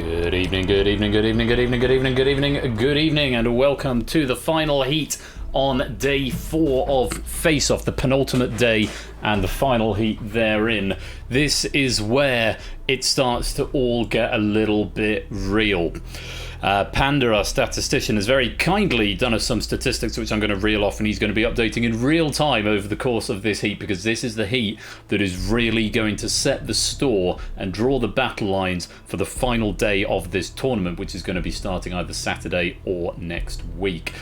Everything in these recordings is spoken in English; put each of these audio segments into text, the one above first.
Good evening, and welcome to the final heat on day 4 of Face Off, the penultimate day and the final heat therein. This is where it starts to all get a little bit real. Panda, our statistician, has very kindly done us some statistics which I'm going to reel off, and he's going to be updating in real time over the course of this heat, because this is the heat that is really going to set the store and draw the battle lines for the final day of this tournament, which is going to be starting either Saturday or next week.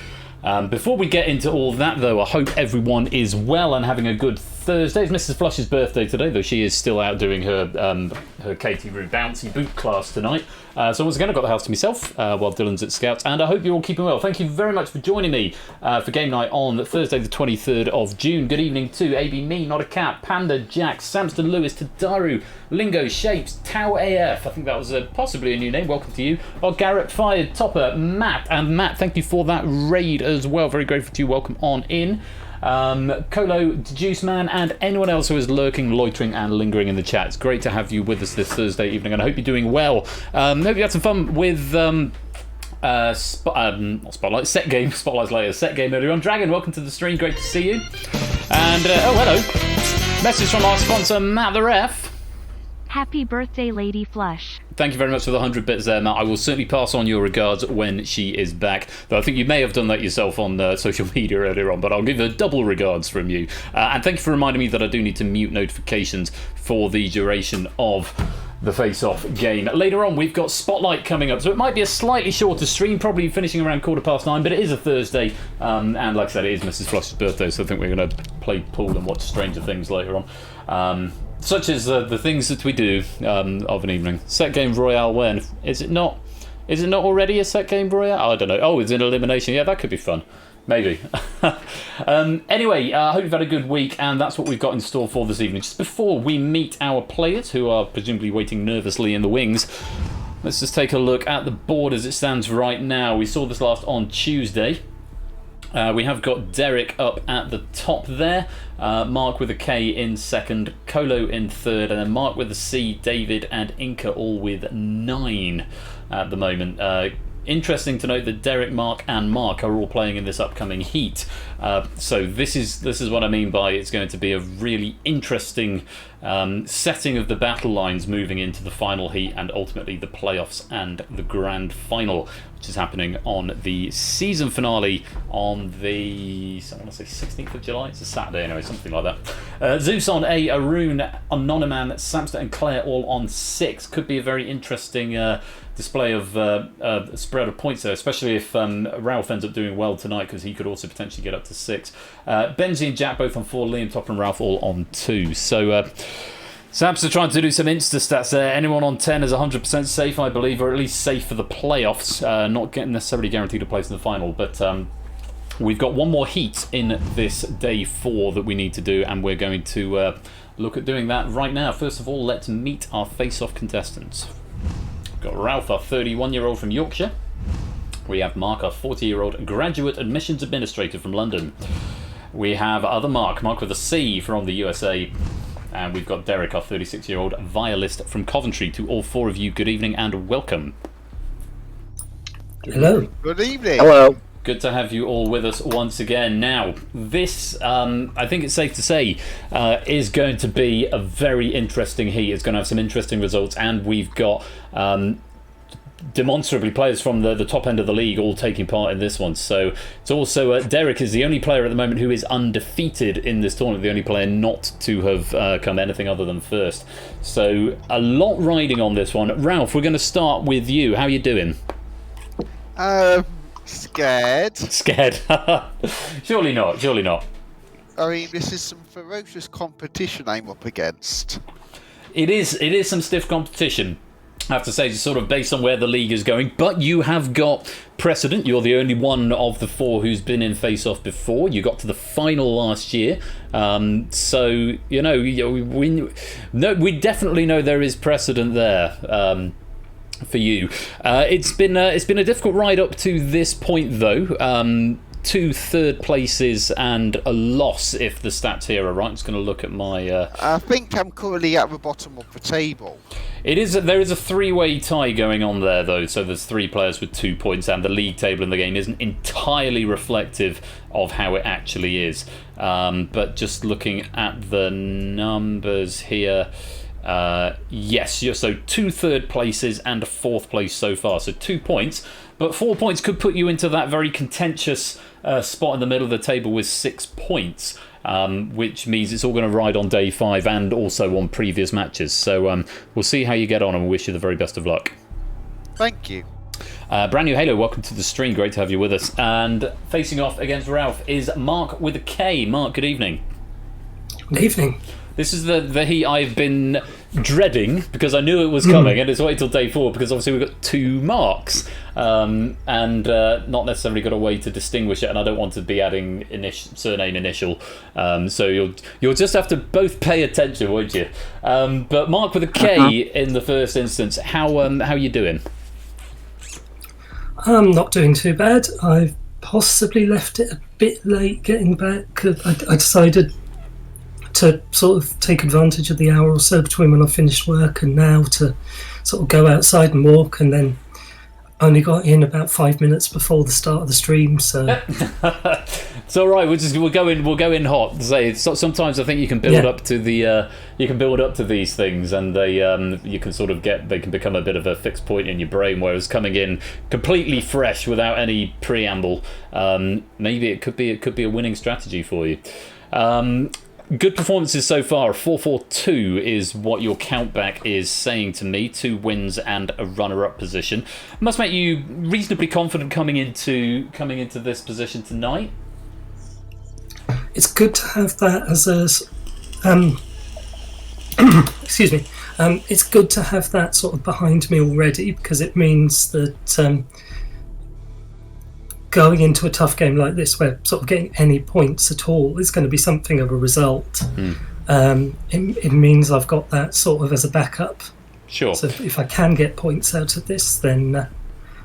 Before we get into all that, though, I hope everyone is well and having a good Thursday. It's Mrs. Flush's birthday today, though she is still out doing her Katie Roo bouncy boot class tonight. So once again, I've got the house to myself while Dylan's at Scouts, and I hope you're all keeping well. Thank you very much for joining me for game night on Thursday the 23rd of June. Good evening to AB Me, Not a Cat, Panda, Jack, Samston Lewis, Tadaru, Lingo, Shapes, Tau AF, I think that was possibly a new name, welcome to you. Oh, Garrett, Fired, Topper, Matt, and Matt, thank you for that raid as well. Very grateful to you, welcome on in. Colo, Juice Man, and anyone else who is lurking, loitering, and lingering in the chat. It's great to have you with us this Thursday evening, and I hope you're doing well. Hope you had some fun with not Spotlight, Set Game, Spotlight's later, Set Game earlier on. Dragon, welcome to the stream, great to see you. And, oh, hello. Message from our sponsor, Matt the Ref. Happy birthday, Lady Flush. Thank you very much for the 100 bits there, Matt. I will certainly pass on your regards when she is back. Though I think you may have done that yourself on social media earlier on, but I'll give her double regards from you. And thank you for reminding me that I do need to mute notifications for the duration of the face-off game. Later on, we've got Spotlight coming up, so it might be a slightly shorter stream, probably finishing around 9:15, but it is a Thursday, and like I said, it is Mrs. Flush's birthday, so I think we're going to play pool and watch Stranger Things later on. Such as the things that we do of an evening. Set game royale when? Is it not already a set game royale? Oh, I don't know. Oh, it's an elimination. Yeah, that could be fun. Maybe. Anyway, I hope you've had a good week, and that's what we've got in store for this evening. Just before we meet our players, who are presumably waiting nervously in the wings, let's just take a look at the board as it stands right now. We saw this last on Tuesday. We have got Derek up at the top there, Mark with a K in second, Colo in third, and then Mark with a C, David and Inca all with 9 at the moment. Interesting to note that Derek, Mark and Mark are all playing in this upcoming heat. So this is what I mean by it's going to be a really interesting setting of the battle lines moving into the final heat and ultimately the playoffs and the grand final, which is happening on the season finale on the, I want to say 16th of July. It's a Saturday anyway, something like that. Zeus on A, Arun, Anonyman, Samster and Claire all on 6. Could be a very interesting display of spread of points there, especially if Ralph ends up doing well tonight, because he could also potentially get up to 6. Benji and Jack both on 4, Liam, Topper and Ralph all on 2. So Samster trying to do some insta stats there. Anyone on 10 is 100% safe, I believe, or at least safe for the playoffs. Not necessarily guaranteed a place in the final, but we've got one more heat in this day 4 that we need to do, and we're going to look at doing that right now. First of all, let's meet our face-off contestants. We've got Ralph, our 31-year-old from Yorkshire. We have Mark, our 40-year-old graduate admissions administrator from London. We have other Mark with a C from the USA. And we've got Derek, our 36-year-old violist from Coventry. To all 4 of you, good evening and welcome. Hello. Good evening. Hello. Good to have you all with us once again. Now, this, I think it's safe to say, is going to be a very interesting heat. It's going to have some interesting results, and we've got demonstrably players from the top end of the league all taking part in this one. So it's also Derek is the only player at the moment who is undefeated in this tournament, the only player not to have come anything other than first. So a lot riding on this one. Ralph, we're going to start with you. How are you doing? Scared. Scared? Surely not. I mean, this is some ferocious competition I'm up against. It is some stiff competition, I have to say, sort of based on where the league is going, but you have got precedent. You're the only one of the four who's been in face-off before. You got to the final last year, so we definitely know there is precedent there for you. It's been a difficult ride up to this point, though. 2 third places and a loss, if the stats here are right. I'm just going to look at my... I think I'm currently at the bottom of the table. There is a 3-way tie going on there, though, so there's 3 players with 2 points, and the league table in the game isn't entirely reflective of how it actually is. But just looking at the numbers here... yes, so 2 third places and a 4th place so far, so 2 points, but 4 points could put you into that very contentious spot in the middle of the table with 6 points, which means it's all going to ride on day 5 and also on previous matches. So we'll see how you get on, and we wish you the very best of luck. Thank you. Brand new Halo, welcome to the stream, great to have you with us. And facing off against Ralph is Mark with a K. Mark, good evening. Good evening. This is the heat I've been dreading because I knew it was coming, and it's waited till day 4 because obviously we've got 2 marks and not necessarily got a way to distinguish it, and I don't want to be adding surname initial, so you'll just have to both pay attention, won't you? But Mark with a K in the first instance, how you doing? I'm not doing too bad. I've possibly left it a bit late getting back. I decided to sort of take advantage of the hour or so between when I finished work and now to sort of go outside and walk, and then only got in about 5 minutes before the start of the stream. So it's all right. We'll go in hot. Say sometimes I think you can build up to these things, and you can sort of they can become a bit of a fixed point in your brain. Whereas coming in completely fresh without any preamble, maybe it could be a winning strategy for you. Good performances so far. 4-4-2 is what your countback is saying to me. 2 wins and a runner-up position. Must make you reasonably confident coming into this position tonight. It's good to have that as a excuse me. It's good to have that sort of behind me already, because it means that going into a tough game like this, where sort of getting any points at all is going to be something of a result. It means I've got that sort of as a backup. Sure. So if I can get points out of this, then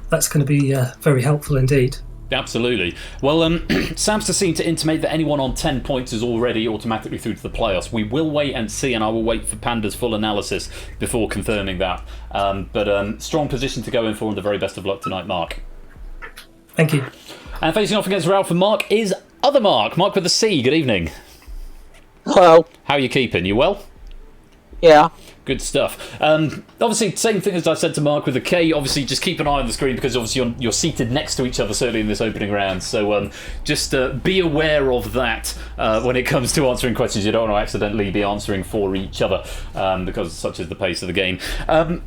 that's going to be very helpful indeed. Absolutely. Well, Samster seemed to intimate that anyone on 10 points is already automatically through to the playoffs. We will wait and see, and I will wait for Panda's full analysis before confirming that. But strong position to go in for, and the very best of luck tonight, Mark. Thank you. And facing off against Ralph and Mark is other Mark with a C. Good evening. Hello. How are you keeping? You well? Yeah. Good stuff. Obviously, same thing as I said to Mark with a K. Obviously, just keep an eye on the screen, because obviously you're seated next to each other, certainly in this opening round. So just be aware of that when it comes to answering questions. You don't want to accidentally be answering for each other, because such is the pace of the game.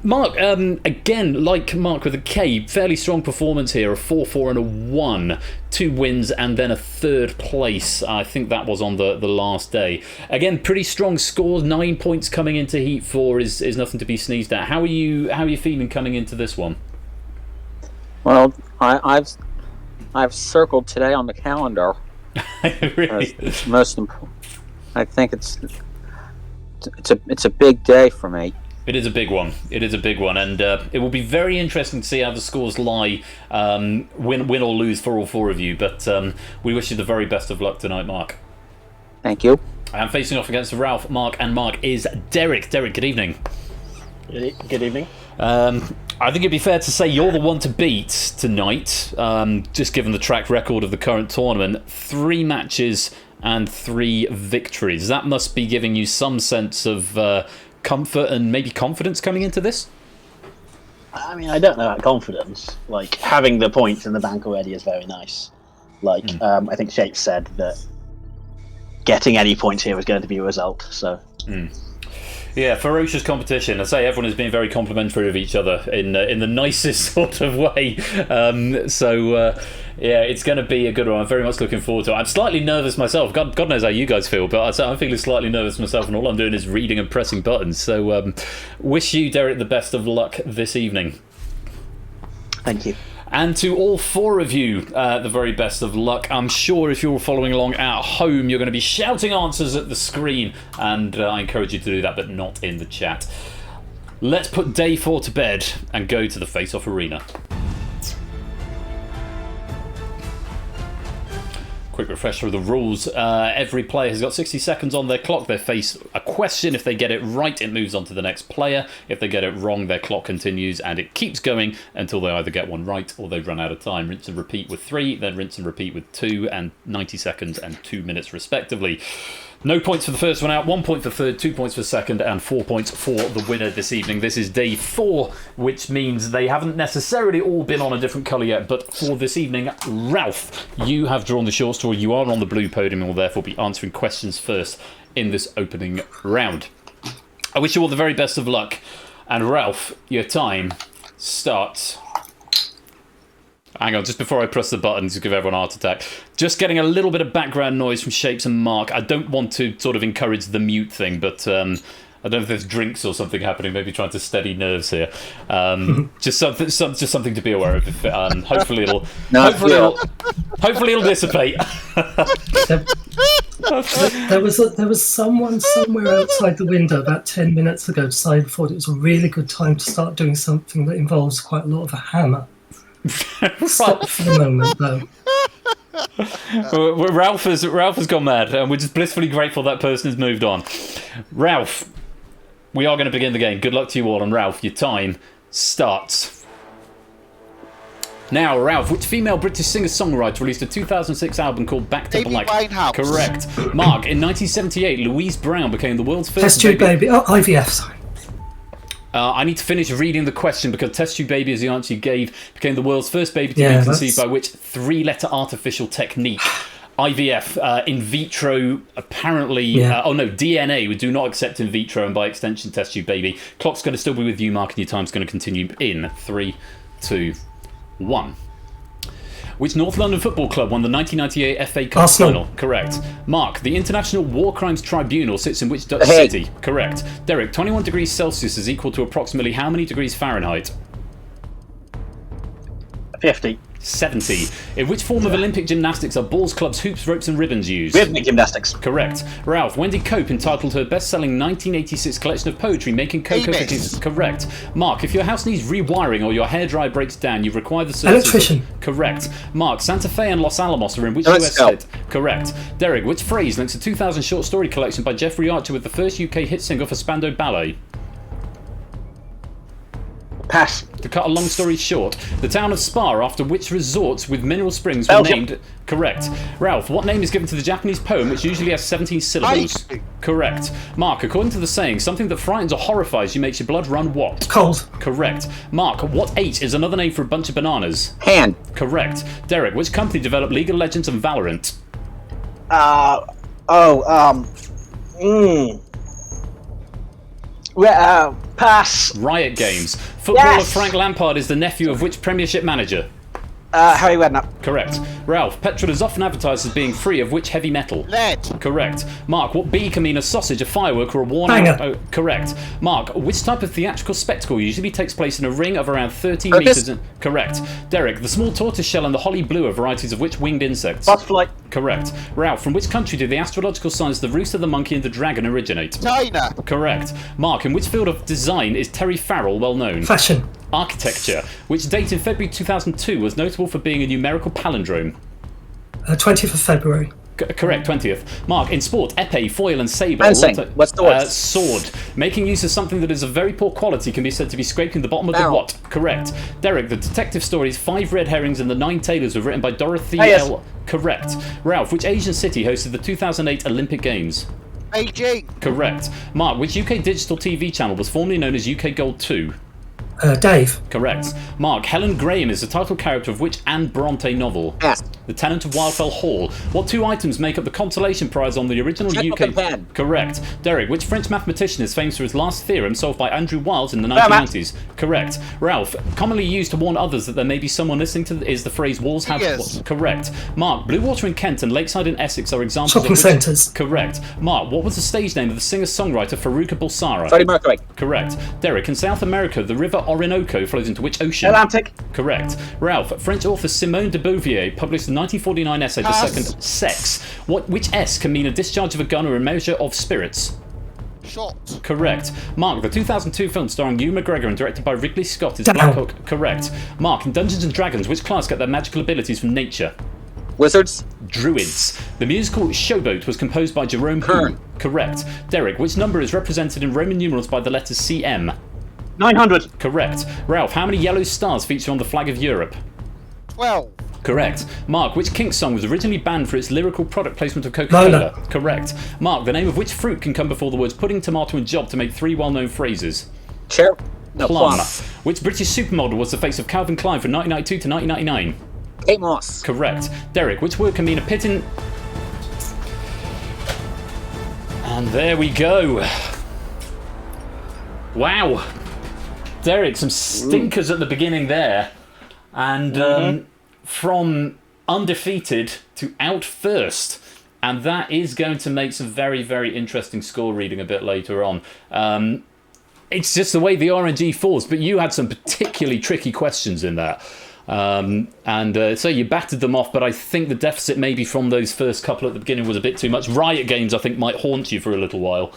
Mark, again, like Mark with a K, fairly strong performance here. A 4-4 and a 1. 2 wins and then a 3rd place. I think that was on the last day. Again, pretty strong scores. 9 points coming into Heat 4 is nothing to be sneezed at. How are you feeling coming into this one? Well, I've circled today on the calendar. Really? It's most important. I think it's a big day for me. It is a big one. And it will be very interesting to see how the scores lie, win or lose for all 4 of you. But we wish you the very best of luck tonight, Mark. Thank you. And facing off against Ralph, Mark, and Mark is Derek. Derek, good evening. Good evening. I think it'd be fair to say you're the one to beat tonight, just given the track record of the current tournament. 3 matches and 3 victories. That must be giving you some sense of comfort and maybe confidence coming into this? I mean, I don't know about confidence. Like, having the points in the bank already is very nice. Like, I think Shake said that getting any points here is going to be a result, so... Yeah, ferocious competition. I say everyone has been very complimentary of each other in the nicest sort of way. Yeah, it's going to be a good one. I'm very much looking forward to it. I'm slightly nervous myself. God knows how you guys feel, but I'm feeling slightly nervous myself, and all I'm doing is reading and pressing buttons. So, wish you, Derek, the best of luck this evening. Thank you. And to all 4 of you, the very best of luck. I'm sure if you're following along at home, you're going to be shouting answers at the screen, and I encourage you to do that, but not in the chat. Let's put day 4 to bed and go to the face-off arena. Quick refresher of the rules. Every player has got 60 seconds on their clock. They face a question. If they get it right, it moves on to the next player. If they get it wrong, their clock continues and it keeps going until they either get one right or they run out of time. Rinse and repeat with 3, then rinse and repeat with 2 and 90 seconds and 2 minutes respectively. No points for the first one out, 1 point for third, 2 points for second, and 4 points for the winner this evening. This is day 4, which means they haven't necessarily all been on a different colour yet, but for this evening, Ralph, you have drawn the short story. You are on the blue podium and will therefore be answering questions first in this opening round. I wish you all the very best of luck. And Ralph, your time starts... Hang on, just before I press the button to give everyone a heart attack. Just getting a little bit of background noise from Shapes and Mark. I don't want to sort of encourage the mute thing, but I don't know if there's drinks or something happening, maybe trying to steady nerves here. Just something to be aware of. Hopefully it'll dissipate. There was someone somewhere outside the window about 10 minutes ago decided thought it was a really good time to start doing something that involves quite a lot of a hammer. Stop for the moment, though. Ralph has gone mad, and we're just blissfully grateful that person has moved on. Ralph, we are going to begin the game. Good luck to you all, and Ralph, your time starts now. Ralph, which female British singer-songwriter released a 2006 album called Back to Amy Black? Winehouse. Correct. Mark, in 1978, Louise Brown became the world's first Test tube baby. Oh, IVF, sorry. I need to finish reading the question because test tube baby is the answer you gave. Became the world's first baby to be conceived by which 3-letter artificial technique? IVF, in vitro, apparently... DNA. We do not accept in vitro, and by extension, test tube baby. Clock's going to still be with you, Mark, and your time's going to continue in 3, 2, 1. Which North London football club won the 1998 FA Cup final? Correct. Mark, the International War Crimes Tribunal sits in which Dutch city? Correct. Derek, 21 degrees Celsius is equal to approximately how many degrees Fahrenheit? 50. 70. In which form of Olympic gymnastics are balls, clubs, hoops, ropes and ribbons used? Rhythmic gymnastics. Correct. Ralph, when did Cope entitled her best-selling 1986 collection of poetry Making Cocoa Cookies? Correct. Mark, if your house needs rewiring or your hairdryer breaks down, you require the services... Electrician. Correct. Mark, Santa Fe and Los Alamos are in which US state? Correct. Derek, which phrase links a 2000 short story collection by Jeffrey Archer with the first UK hit single for Spandau Ballet? Pass. To cut a long story short, the town of Spa, after which resorts with mineral springs were named... Correct. Ralph, what name is given to the Japanese poem which usually has 17 syllables? Correct. Mark, according to the saying, something that frightens or horrifies you makes your blood run what? Cold. Correct. Mark, what 8 is another name for a bunch of bananas? Hand. Correct. Derek, which company developed League of Legends and Valorant? Pass. Riot Games. Footballer Frank Lampard is the nephew of which Premiership manager? Harry Redknapp. Correct. Ralph, petrol is often advertised as being free of which heavy metal? Lead. Correct. Mark, what B can mean a sausage, a firework, or a worn out... Oh, correct. Mark, which type of theatrical spectacle usually takes place in a ring of around 13 metres... Correct. Derek, the small tortoiseshell and the holly blue are varieties of which winged insects? Butterfly. Correct. Ralph, from which country do the astrological signs the rooster, the monkey, and the dragon originate? China. Correct. Mark, in which field of design is Terry Farrell well known? Fashion. Architecture. Which date in February 2002 was notable for being a numerical palindrome? 20th of February. Correct, 20th. Mark, in sport, épée, foil, and sabre. Fencing. What's the word? Sword. Making use of something that is of very poor quality can be said to be scraping the bottom of the Barrel. what? Correct. Derek, the detective stories Five Red Herrings and the Nine Tailors were written by Dorothy Yes. L. Correct. Ralph, which Asian city hosted the 2008 Olympic Games? Beijing. Correct. Mark, which UK digital TV channel was formerly known as UK Gold 2? Dave. Correct. Mark, Helen Graham is the title character of which Anne Bronte novel? Yes. The Tenant of Wildfell Hall. What two items make up the consolation prize on the original Checkbook UK... and pen. Correct. Derek, which French mathematician is famous for his last theorem solved by Andrew Wiles in the 1990s? Correct. Ralph, commonly used to warn others that there may be someone listening to is the phrase walls have... Yes. Correct. Mark, Blue Water in Kent and Lakeside in Essex are examples Shopping of which... centres. Correct. Mark, what was the stage name of the singer-songwriter Faruqa Bulsara? Freddie Mercury. Correct. Derek, in South America, the river Orinoco flows into which ocean? Atlantic. Correct. Ralph, French author Simone de Beauvoir published the 1949 essay The Pass. Second Sex. Which S can mean a discharge of a gun or a measure of spirits? Shot. Correct. Mark, the 2002 film starring Ewan McGregor and directed by Ridley Scott is Down. Black Hawk. Correct. Mark, in Dungeons & Dragons, which class get their magical abilities from nature? Wizards. Druids. The musical Showboat was composed by Jerome Kern. Who. Correct. Derek, which number is represented in Roman numerals by the letters CM? 900. Correct. Ralph, how many yellow stars feature on the flag of Europe? 12. Correct. Mark, which Kinks song was originally banned for its lyrical product placement of Coca-Cola? Lola. Correct. Mark, the name of which fruit can come before the words pudding, tomato and job to make three well-known phrases? Chair. No, Plum. plum. Which British supermodel was the face of Calvin Klein from 1992 to 1999? Kate Moss. Correct. Derek, which word can mean a pit in... And there we go. Wow. Derek, some stinkers at the beginning there. And from undefeated to out first. And that is going to make some very, very interesting score reading a bit later on. It's just the way the RNG falls, but you had some particularly tricky questions in that. So you battered them off, but I think the deficit maybe from those first couple at the beginning was a bit too much. Riot games, I think, might haunt you for a little while.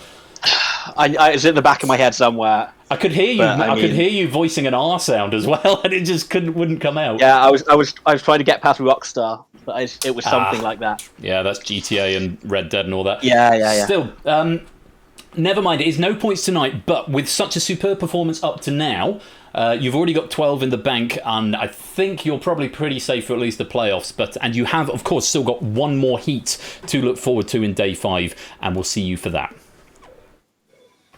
It's in the back of my head somewhere. I could hear you. But, I could hear you voicing an R sound as well, and it just wouldn't come out. Yeah, I was trying to get past Rockstar, but it was something like that. Yeah, that's GTA and Red Dead and all that. Yeah. Still, never mind. It is no points tonight, but with such a superb performance up to now, you've already got 12 in the bank, and I think you're probably pretty safe for at least the playoffs. And you have, of course, still got one more heat to look forward to in day 5, and we'll see you for that.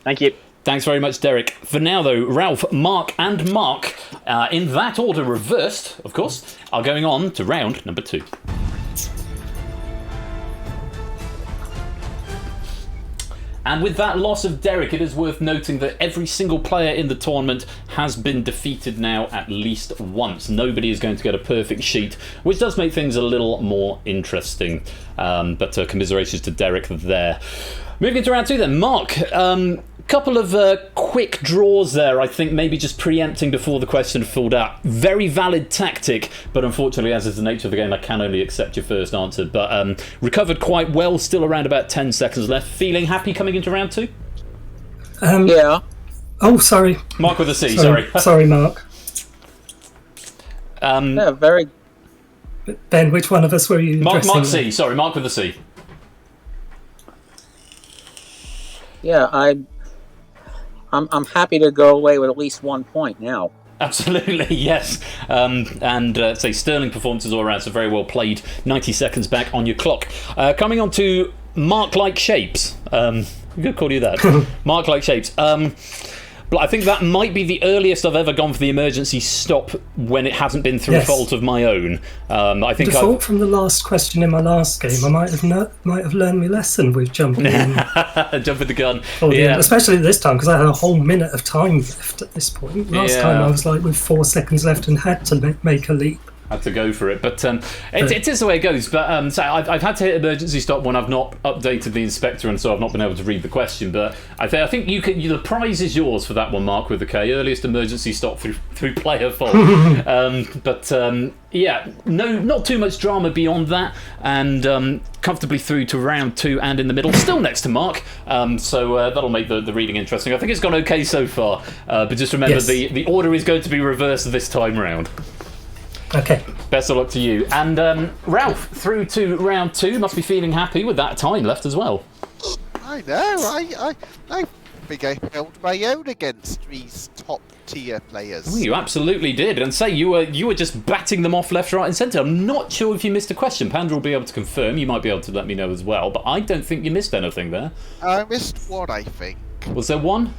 Thank you. Thanks very much, Derek. For now, though, Ralph, Mark, and Mark, in that order, reversed, of course, are going on to round number 2. And with that loss of Derek, it is worth noting that every single player in the tournament has been defeated now at least once. Nobody is going to get a perfect sheet, which does make things a little more interesting. But commiserations to Derek there. Moving into round 2 then. Mark, couple of quick draws there, I think, maybe just preempting before the question filled out. Very valid tactic, but unfortunately, as is the nature of the game, I can only accept your first answer. But recovered quite well, still around about 10 seconds left. Feeling happy coming into round 2? Yeah. Oh, sorry. Mark with a C, sorry. Sorry, Mark. Yeah, very. Ben, which one of us were you Mark addressing? C, sorry, Mark with a C. Yeah, I'm happy to go away with at least 1 point now. Absolutely, yes. Say sterling performances all around, so very well played. 90 seconds back on your clock. Coming on to Mark-like shapes. I'm going to call you that. Mark-like shapes. But I think that might be the earliest I've ever gone for the emergency stop when it hasn't been through fault of my own. I think Default from the last question in my last game, I might have learned my lesson with jumping in. Jumping the gun. Especially this time, because I had a whole minute of time left at this point. Last time I was like with 4 seconds left and had to make a leap. Had to go for it, but it is the way it goes. But so I've had to hit emergency stop when I've not updated the inspector, and so I've not been able to read the question. But I think the prize is yours for that one, Mark, with the K. Earliest emergency stop through player fault. Yeah, no, not too much drama beyond that, and comfortably through to round 2 and in the middle, still next to Mark. So that'll make the reading interesting. I think it's gone okay so far, but just remember the order is going to be reversed this time round. Okay. Best of luck to you. And Ralph, through to round 2, must be feeling happy with that time left as well. I know. I think I held my own against these top-tier players. Well, you absolutely did. And say you were just batting them off left, right and centre. I'm not sure if you missed a question. Panda will be able to confirm. You might be able to let me know as well. But I don't think you missed anything there. I missed one, I think. Was there one?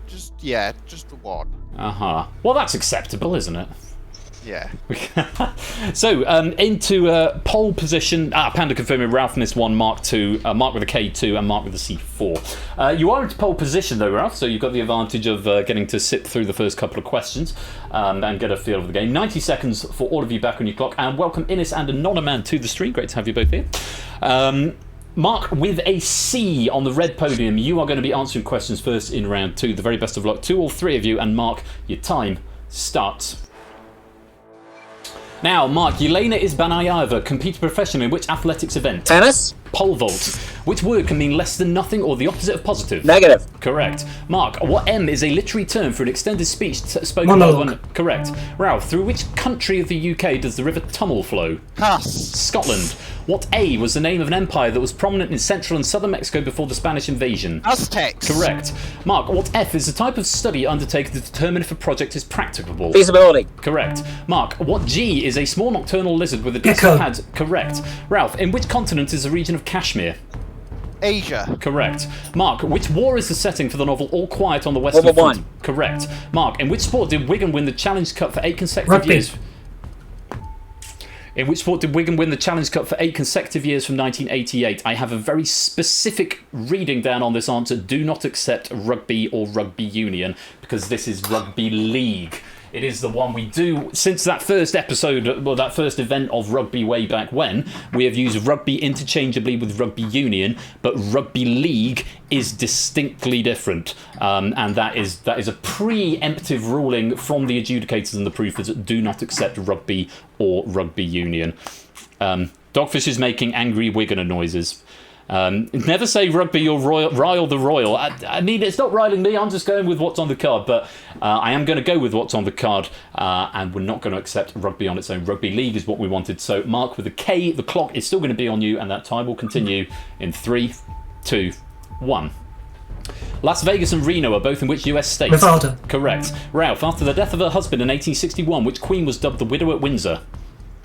Just the one. Uh-huh. Well, that's acceptable, isn't it? Yeah. So, into pole position. Panda confirming Ralph missed one, Mark 2, Mark with a K2, and Mark with a C4. You are into pole position, though, Ralph, so you've got the advantage of getting to sit through the first couple of questions and get a feel of the game. 90 seconds for all of you back on your clock, and welcome Innes and Anonyman to the stream. Great to have you both here. Mark with a C on the red podium. You are going to be answering questions first in round 2. The very best of luck to all three of you, and Mark, your time starts. Now, Mark, Yelena Izbanayeva competed professionally in which athletics event? Tennis? Pole vault. Which word can mean less than nothing or the opposite of positive? Negative. Correct. Mark, what M is a literary term for an extended speech spoken Monologue. by one? Correct. Ralph, through which country of the UK does the River Tummel flow? Pass. Scotland. What A was the name of an empire that was prominent in central and southern Mexico before the Spanish invasion? Aztecs. Correct. Mark, what F is the type of study undertaken to determine if a project is practicable? Feasibility. Correct. Mark, what G is a small nocturnal lizard with a Gecko. disc pad? Correct. Ralph, in which continent is the region of Kashmir? Asia. Correct. Mark, which war is the setting for the novel All Quiet on the Western World War Front? Correct. Mark, in which sport did Wigan win the Challenge Cup for 8 consecutive Rugby. years? In which sport did Wigan win the Challenge Cup for 8 consecutive years from 1988? I have a very specific reading down on this answer. Do not accept rugby or rugby union, because this is rugby league. It is the one we do since that first episode, well, that first event of rugby way back when. We have used rugby interchangeably with rugby union, but rugby league is distinctly different, and that is a preemptive ruling from the adjudicators and the proofers that do not accept rugby or rugby union. Dogfish is making angry Wiganer noises. Never say rugby or rile the royal. I mean, it's not riling me, I'm just going with what's on the card, but I am going to go with what's on the card, and we're not going to accept rugby on its own. Rugby league is what we wanted. So Mark with a K, the clock is still going to be on you, and that time will continue in 3, 2, 1. Las Vegas and Reno are both in which US state? Nevada. Correct. Ralph, after the death of her husband in 1861, which queen was dubbed the Widow at Windsor?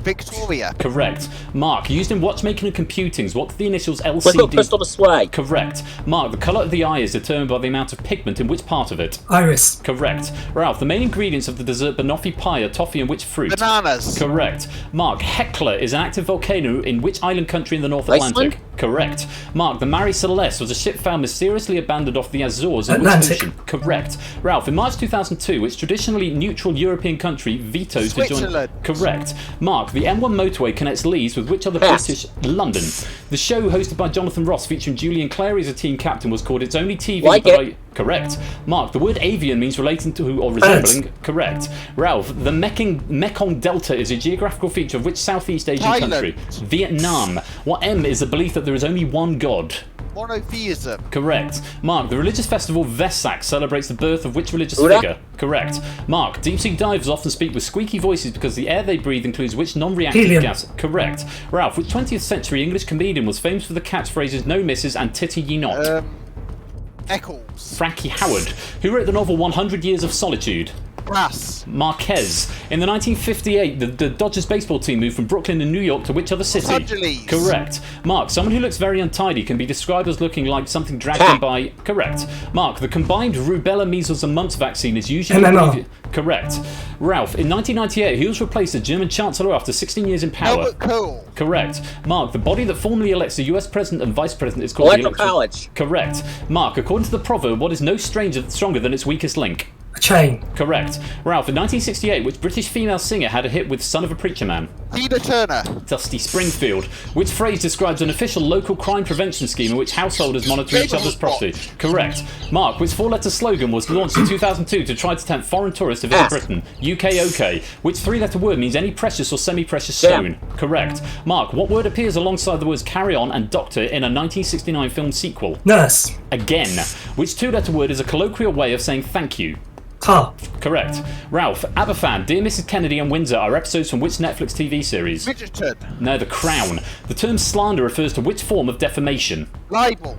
Victoria. Correct. Mark, used in watchmaking and computings, what do the initials Whistle, LCD... crystal display. Correct. Mark, the colour of the eye is determined by the amount of pigment in which part of it? Iris. Correct. Ralph, the main ingredients of the dessert banoffee pie are toffee and which fruit? Bananas. Correct. Mark, Hecla is an active volcano in which island country in the North Iceland? Atlantic? Correct. Mark, the Marie Celeste was a ship found mysteriously abandoned off the Azores in Atlantic. which ocean? Correct. Ralph, in March 2002, which traditionally neutral European country vetoed to join... Switzerland. Correct. Mark, the M1 motorway connects Leeds with which other Pass. British... London. The show hosted by Jonathan Ross featuring Julian Clary as a team captain was called It's Only TV... Like but it. Correct. Mark, the word avian means relating to or resembling... Correct. Ralph, the Mekong Delta is a geographical feature of which Southeast Asian Thailand. country? Vietnam. What M is the belief that there is only one God? Monotheism. Correct. Mark, the religious festival Vesak celebrates the birth of which religious Buddha? figure? Correct. Mark, deep-sea divers often speak with squeaky voices because the air they breathe includes which non-reactive Helium. gas? Correct. Ralph, which 20th century English comedian was famous for the catchphrases no misses and titty ye not? Eccles. Frankie Howard. Who wrote the novel 100 Years of Solitude? Brass. Marquez. In the 1958, the Dodgers baseball team moved from Brooklyn and New York to which other city? Los Angeles. Correct. Mark, someone who looks very untidy can be described as looking like something dragged Cat. in by... Correct. Mark, the combined rubella, measles and mumps vaccine is usually... MMR. Correct. Ralph, in 1998, he was replaced as German Chancellor after 16 years in power. Albert Kohl. Correct. Mark, the body that formally elects the US President and Vice President is called the Electoral College. Correct. Mark, according to the proverb, what is no stronger than its weakest link? A chain. Correct. Ralph, in 1968, which British female singer had a hit with Son of a Preacher Man? Tina Turner. Dusty Springfield. Which phrase describes an official local crime prevention scheme in which householders monitor each other's property? Correct. Mark, which four-letter slogan was launched in 2002 to try to tempt foreign tourists to visit Pass. Britain? UK OK. Which three-letter word means any precious or semi-precious Damn. stone? Correct. Mark, what word appears alongside the words carry on and doctor in a 1969 film sequel? Nurse. Again. Which two-letter word is a colloquial way of saying thank you? Tar. Correct. Ralph, Aberfan, Dear Mrs. Kennedy and Windsor are episodes from which Netflix TV series? Bridgerton. No, The Crown. The term slander refers to which form of defamation? Libel.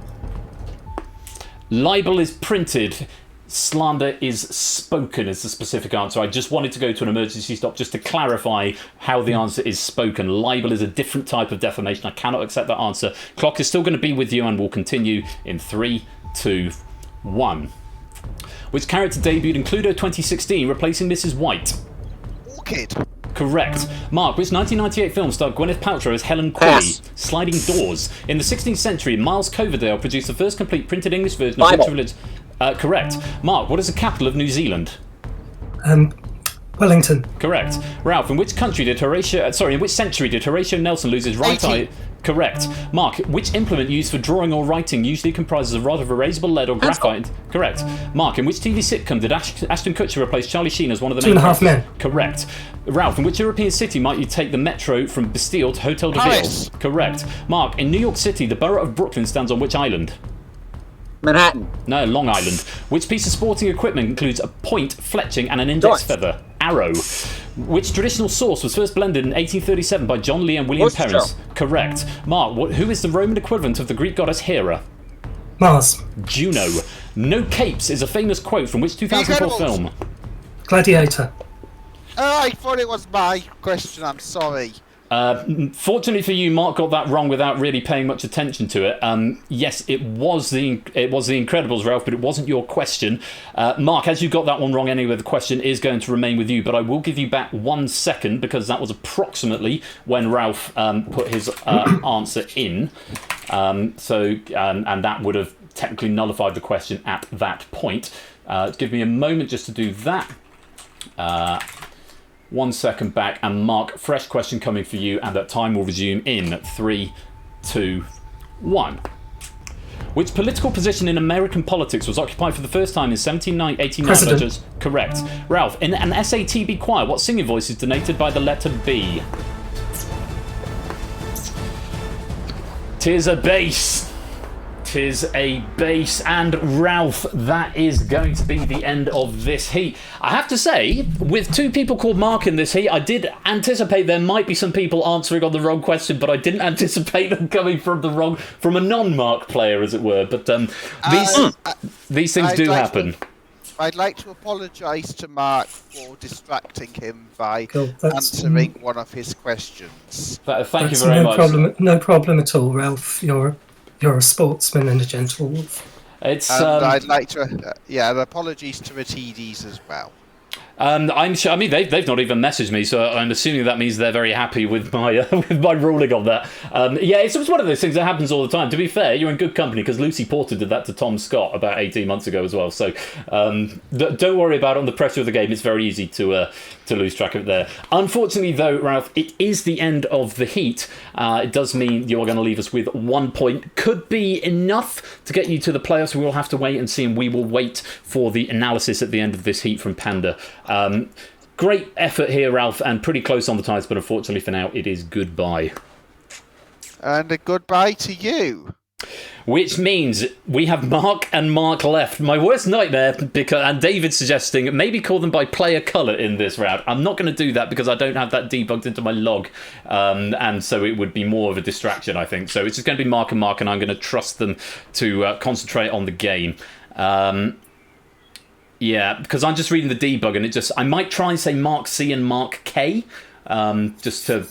Libel is printed. Slander is spoken is the specific answer. I just wanted to go to an emergency stop just to clarify how the answer is spoken. Libel is a different type of defamation. I cannot accept that answer. Clock is still going to be with you and will continue in 3, 2, 1. Which character debuted in Cluedo 2016, replacing Mrs. White? Orchid. Correct. Mark, which 1998 film starred Gwyneth Paltrow as Helen Quilly? Pass. Sliding Doors. In the 16th century, Miles Coverdale produced the first complete printed English version of Bible. which religion? Correct. Mark, what is the capital of New Zealand? Wellington. Correct. Ralph, in which century did Horatio Nelson lose his right 80. eye? Correct. Mark, which implement used for drawing or writing usually comprises a rod of erasable lead or graphite? Correct. Mark, in which TV sitcom did Ashton Kutcher replace Charlie Sheen as one of the main 2.5 Men. Correct. Ralph, in which European city might you take the metro from Bastille to Hotel de Ville? Paris. Correct. Mark, in New York City, the borough of Brooklyn stands on which island? Manhattan. No, Long Island. Which piece of sporting equipment includes a point, fletching, and an index Dart. feather? Arrow. Which traditional sauce was first blended in 1837 by John Lee and William Worcestershire. Perrins? Correct. Mark, who is the Roman equivalent of the Greek goddess Hera? Mars. Juno. No capes is a famous quote from which 2004 Incredibles. film? Gladiator. Oh, I thought it was my question. I'm sorry. Fortunately for you, Mark got that wrong without really paying much attention to it. Yes, it was the Incredibles, Ralph, but it wasn't your question. Mark, as you got that one wrong anyway, the question is going to remain with you, but I will give you back 1 second because that was approximately when Ralph put his answer in. And that would have technically nullified the question at that point. Give me a moment just to do that. 1 second back, and Mark, fresh question coming for you, and that time will resume in 3, 2, 1. Which political position in American politics was occupied for the first time in 1789? President. Correct. Ralph, in an SATB choir, what singing voice is denoted by the letter B? Tis a bass. Tis a bass. And Ralph, that is going to be the end of this heat. I have to say, with two people called Mark in this heat, I did anticipate there might be some people answering on the wrong question, but I didn't anticipate them coming from a non-Mark player, as it were. But these things do happen. I'd like to apologise to Mark for distracting him by Cool, that's- answering one of his questions. Thank you That's very no much. problem. No problem at all, Ralph. You're a sportsman and a gentle wolf. It's And I'd like to, and apologies to Ratides as well. I'm sure. I mean, they've not even messaged me, so I'm assuming that means they're very happy with my with my ruling on that. Yeah, it's one of those things that happens all the time. To be fair, you're in good company because Lucy Porter did that to Tom Scott about 18 months ago as well. So don't worry about it. On the pressure of the game, it's very easy to lose track of it there. Unfortunately, though, Ralph, it is the end of the heat. It does mean you're going to leave us with 1 point. Could be enough to get you to the playoffs. We will have to wait and see, and we will wait for the analysis at the end of this heat from Panda. Great effort here, Ralph, and pretty close on the ties, but unfortunately for now, it is goodbye. And a goodbye to you. Which means we have Mark and Mark left. My worst nightmare, and David suggesting maybe call them by player colour in this round. I'm not going to do that because I don't have that debugged into my log, and so it would be more of a distraction, I think. So it's just going to be Mark, and I'm going to trust them to concentrate on the game. Yeah, because I'm just reading the debug, and I might try and say Mark C and Mark K, just to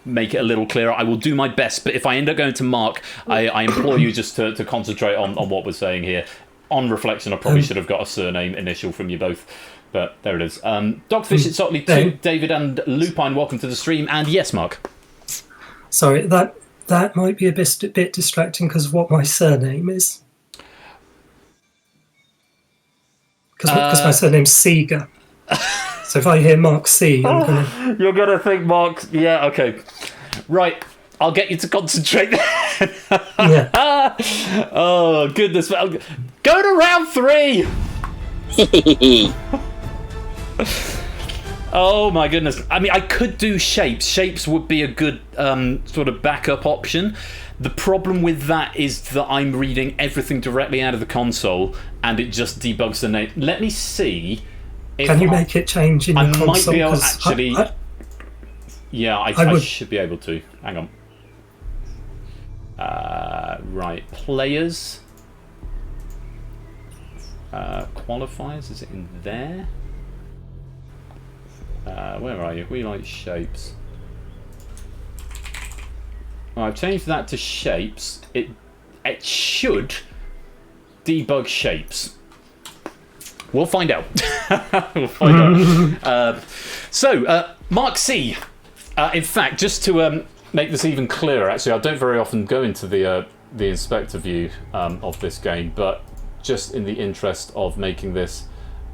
make it a little clearer. I will do my best, but if I end up going to Mark, I implore you just to concentrate on what we're saying here. On reflection, I probably should have got a surname initial from you both, but there it is. Dogfish at Sotley 2, David and Lupine, welcome to the stream, and yes, Mark. Sorry, that might be a bit distracting because of what my surname is. Because my surname's Seeger. So if I hear Mark C, I'm gonna... You're going to think Mark... Yeah, okay. Right, I'll get you to concentrate then. Yeah. Oh, goodness. Go to round 3! Oh my goodness. I mean, I could do shapes. Shapes would be a good sort of backup option. The problem with that is that I'm reading everything directly out of the console and it just debugs the name. Let me see. If Can you make it change in your console? I might be able 'Cause actually. I should be able to. Hang on. Right. Players. Qualifiers. Is it in there? Where are you? We like shapes. Oh, I've changed that to shapes. It should debug shapes. We'll find out. We'll find out. So, Mark C. In fact, just to make this even clearer, actually, I don't very often go into the inspector view of this game, but just in the interest of making this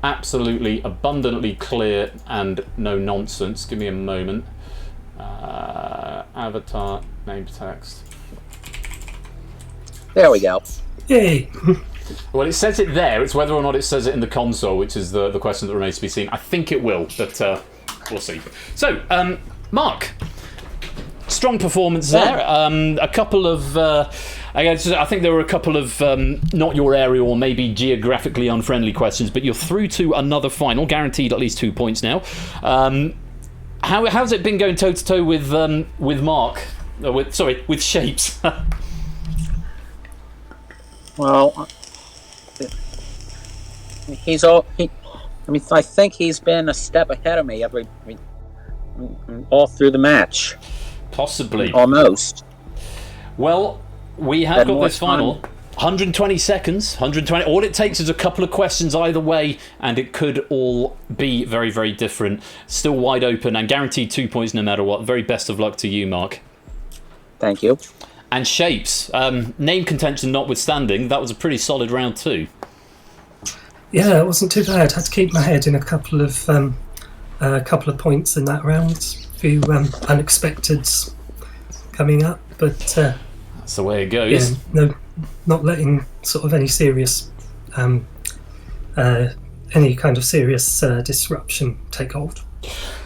absolutely abundantly clear and no nonsense, give me a moment. Avatar name text. There we go. Yay! Well, it says it there. It's whether or not it says it in the console, which is the question that remains to be seen. I think it will, but we'll see. So, Mark, strong performance there. A couple of, I think there were a couple of not your area or maybe geographically unfriendly questions, but you're through to another final, guaranteed at least 2 points now. How's it been going toe to toe with Mark? With Shapes. Well, I think he's been a step ahead of me all through the match. Possibly. Almost. Well, we have got this final. 120 seconds. 120. All it takes is a couple of questions either way, and it could all be very, very different. Still wide open and guaranteed 2 points no matter what. Very best of luck to you, Mark. Thank you. And Shapes, name contention notwithstanding, that was a pretty solid round too. Yeah, it wasn't too bad. Had to keep my head in a couple of points in that round. A few unexpecteds coming up, but that's the way it goes. Yeah, no, not letting sort of any serious, any kind of serious disruption take hold.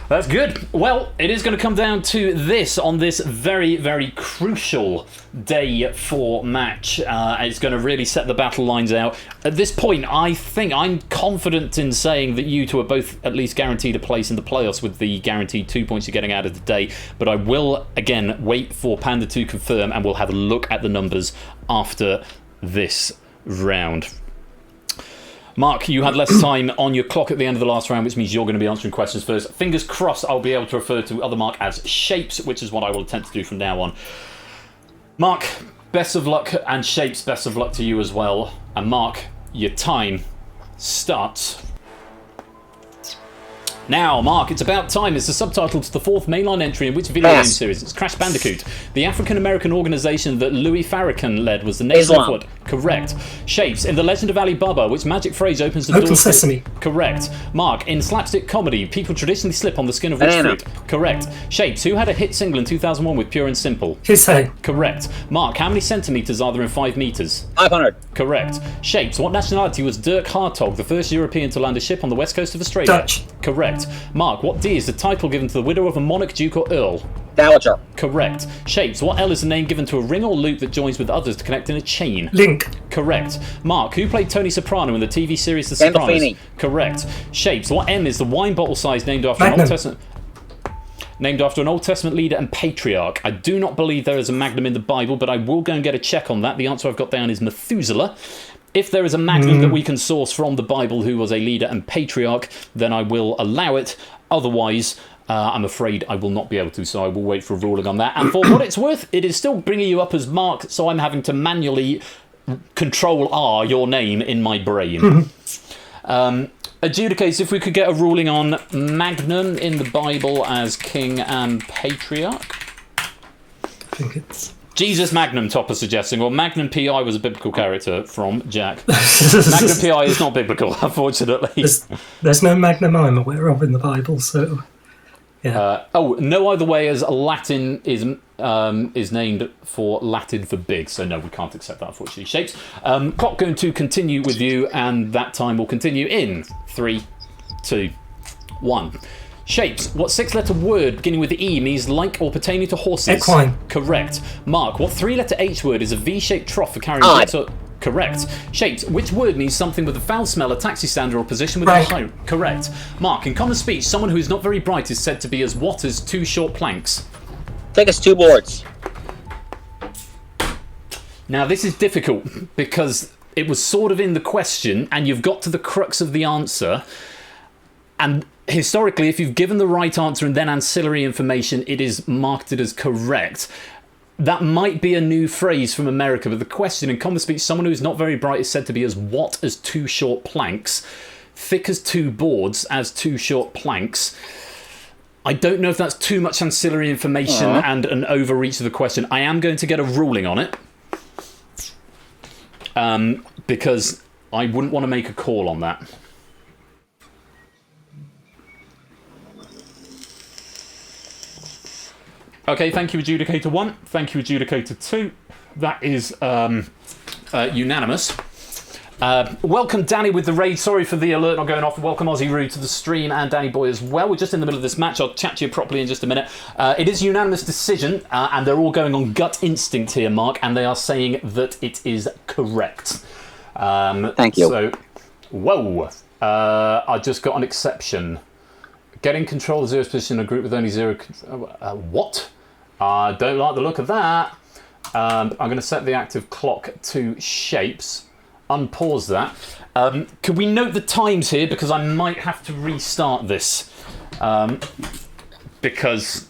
That's good. Well, it is going to come down to this on this very, very crucial day 4 match. It's going to really set the battle lines out. At this point, I think I'm confident in saying that you two are both at least guaranteed a place in the playoffs with the guaranteed 2 points you're getting out of the day. But I will, again, wait for Panda to confirm and we'll have a look at the numbers after this round. Mark, you had less time on your clock at the end of the last round, which means you're going to be answering questions first. Fingers crossed I'll be able to refer to other Mark as Shapes, which is what I will attempt to do from now on. Mark, best of luck, and Shapes, best of luck to you as well. And Mark, your time starts now. Mark, it's about time. It's the subtitle to the 4th mainline entry in which video game series? It's Crash Bandicoot. The African-American organisation that Louis Farrakhan led was the nation of what? Correct. Shapes, in The Legend of Ali Baba, which magic phrase opens the door? Open Sesame. Correct. Mark, in slapstick comedy, people traditionally slip on the skin of which fruit? Correct. Shapes, who had a hit single in 2001 with Pure and Simple? His Hay. Correct. Mark, how many centimetres are there in 5 metres? 500. Correct. Shapes, what nationality was Dirk Hartog, the first European to land a ship on the west coast of Australia? Dutch. Correct. Mark, what D is the title given to the widow of a monarch, duke or earl? Dowager. Correct. Shapes, what L is the name given to a ring or loop that joins with others to connect in a chain? Link. Correct. Mark, who played Tony Soprano in the TV series The Sopranos? Gandolfini. Correct. Shapes, what M is the wine bottle size named after Magnum. an Old Testament leader and patriarch? I do not believe there is a Magnum in the Bible, but I will go and get a check on that. The answer I've got down is Methuselah. If there is a Magnum that we can source from the Bible who was a leader and patriarch, then I will allow it. Otherwise, I'm afraid I will not be able to, so I will wait for a ruling on that. And for what it's worth, it is still bringing you up as Mark, so I'm having to manually Control R your name in my brain. Adjudicates, if we could get a ruling on Magnum in the Bible as king and patriarch. I think it's Jesus Magnum, Topper suggesting, or Magnum P.I. was a biblical character from Jack. Magnum P.I. is not biblical, unfortunately. There's no Magnum I'm aware of in the Bible, so yeah. No other way as Latin is named for Latin for big, so no, we can't accept that, unfortunately. Shapes. Clock going to continue with you, and that time will continue in 3, 2, 1. Shapes. What 6-letter word beginning with E means like or pertaining to horses? Equine. Correct. Mark. What 3-letter H word is a V-shaped trough for carrying Odd. goods or... Correct. Shapes. Which word means something with a foul smell, a taxi stand, or a position with a high... Correct. Mark. In common speech, someone who is not very bright is said to be as what as 2 short planks? Take us 2 boards. Now, this is difficult because it was sort of in the question and you've got to the crux of the answer. And historically, if you've given the right answer and then ancillary information, it is marked as correct. That might be a new phrase from America, but the question in common speech, someone who is not very bright is said to be as what as 2 short planks, thick as 2 boards as 2 short planks. I don't know if that's too much ancillary information and an overreach of the question. I am going to get a ruling on it because I wouldn't want to make a call on that. Okay, thank you, Adjudicator 1. Thank you, Adjudicator 2. That is unanimous. Welcome, Danny, with the raid. Sorry for the alert not going off. Welcome, Aussie Roo, to the stream, and Danny Boy as well. We're just in the middle of this match. I'll chat to you properly in just a minute. It is a unanimous decision, and they're all going on gut instinct here, Mark, and they are saying that it is correct. Thank you. So, whoa. I just got an exception. Getting control of zero's position in a group with only 0... what? I don't like the look of that. I'm going to set the active clock to shapes. Unpause that. Can we note the times here? Because I might have to restart this. Because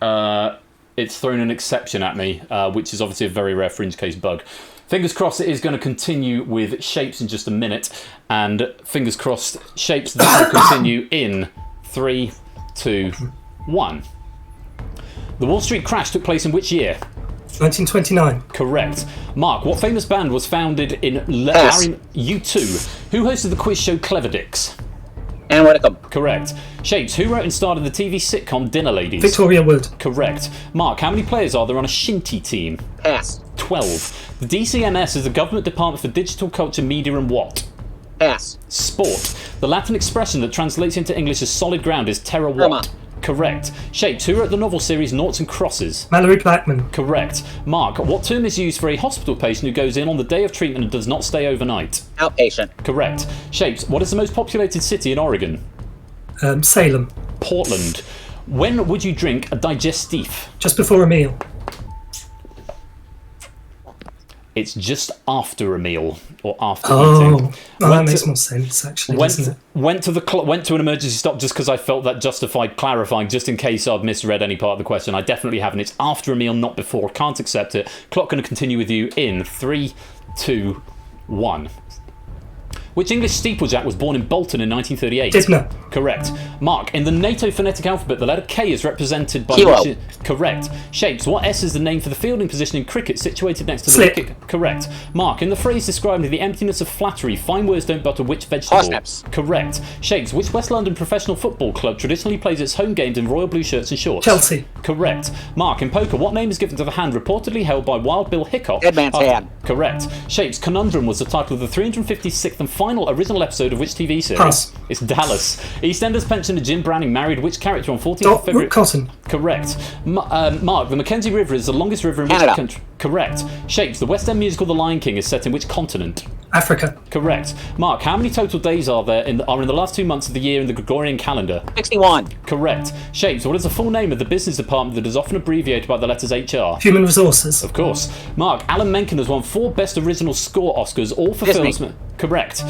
it's thrown an exception at me, which is obviously a very rare fringe case bug. Fingers crossed it is going to continue with shapes in just a minute. And fingers crossed shapes that will continue in 3, 2, 1. The Wall Street crash took place in which year? 1929. Correct. Mark, what famous band was founded in Pass. U2? Who hosted the quiz show Clever Dicks? Anne Whitcomb. Correct. Shapes, who wrote and starred in the TV sitcom Dinner Ladies? Victoria Wood. Correct. Mark, how many players are there on a shinty team? Pass. 12. The DCMS is the Government Department for Digital Culture, Media and what? Pass. Sport. The Latin expression that translates into English as solid ground is terra what? Roma. Correct. Shapes, who wrote the novel series Noughts and Crosses? Mallory Blackman. Correct. Mark, what term is used for a hospital patient who goes in on the day of treatment and does not stay overnight? Outpatient. Correct. Shapes, what is the most populated city in Oregon? Salem. Portland. When would you drink a digestif? Just before a meal. It's just after a meal or after Oh, eating. well, that makes more sense, actually, doesn't it? Went to an emergency stop just because I felt that justified clarifying, just in case I'd misread any part of the question. I definitely haven't. It's after a meal, not before. Can't accept it. Clock going to continue with you in 3, 2, 1. Which English steeplejack was born in Bolton in 1938? Dibner. Correct. Mark, in the NATO phonetic alphabet, the letter K is represented by... Kilo. Correct. Shapes, what S is the name for the fielding position in cricket situated next to the Slip. wicket? Correct. Mark, in the phrase describing the emptiness of flattery, fine words don't butter which vegetable? Parsnips. Correct. Shapes, which West London professional football club traditionally plays its home games in royal blue shirts and shorts? Chelsea. Correct. Mark, in poker, what name is given to the hand reportedly held by Wild Bill Hickok? Dead man's hand. Correct. Shapes, Conundrum was the title of the 356th and final original episode of which TV series? Pass. It's Dallas. EastEnders pensioner Jim Branning married which character on 14th of February? Cotton. Correct. Mark, the Mackenzie River is the longest river in which Canada. country? Correct. Shapes, the West End musical The Lion King is set in which continent? Africa. Correct. Mark, how many total days are there in the last 2 months of the year in the Gregorian calendar? 61. Correct. Shapes, what is the full name of the business department that is often abbreviated by the letters HR? Human Resources. Of course. Mark, Alan Menken has won 4 Best Original Score Oscars, all for Disney. films... Correct.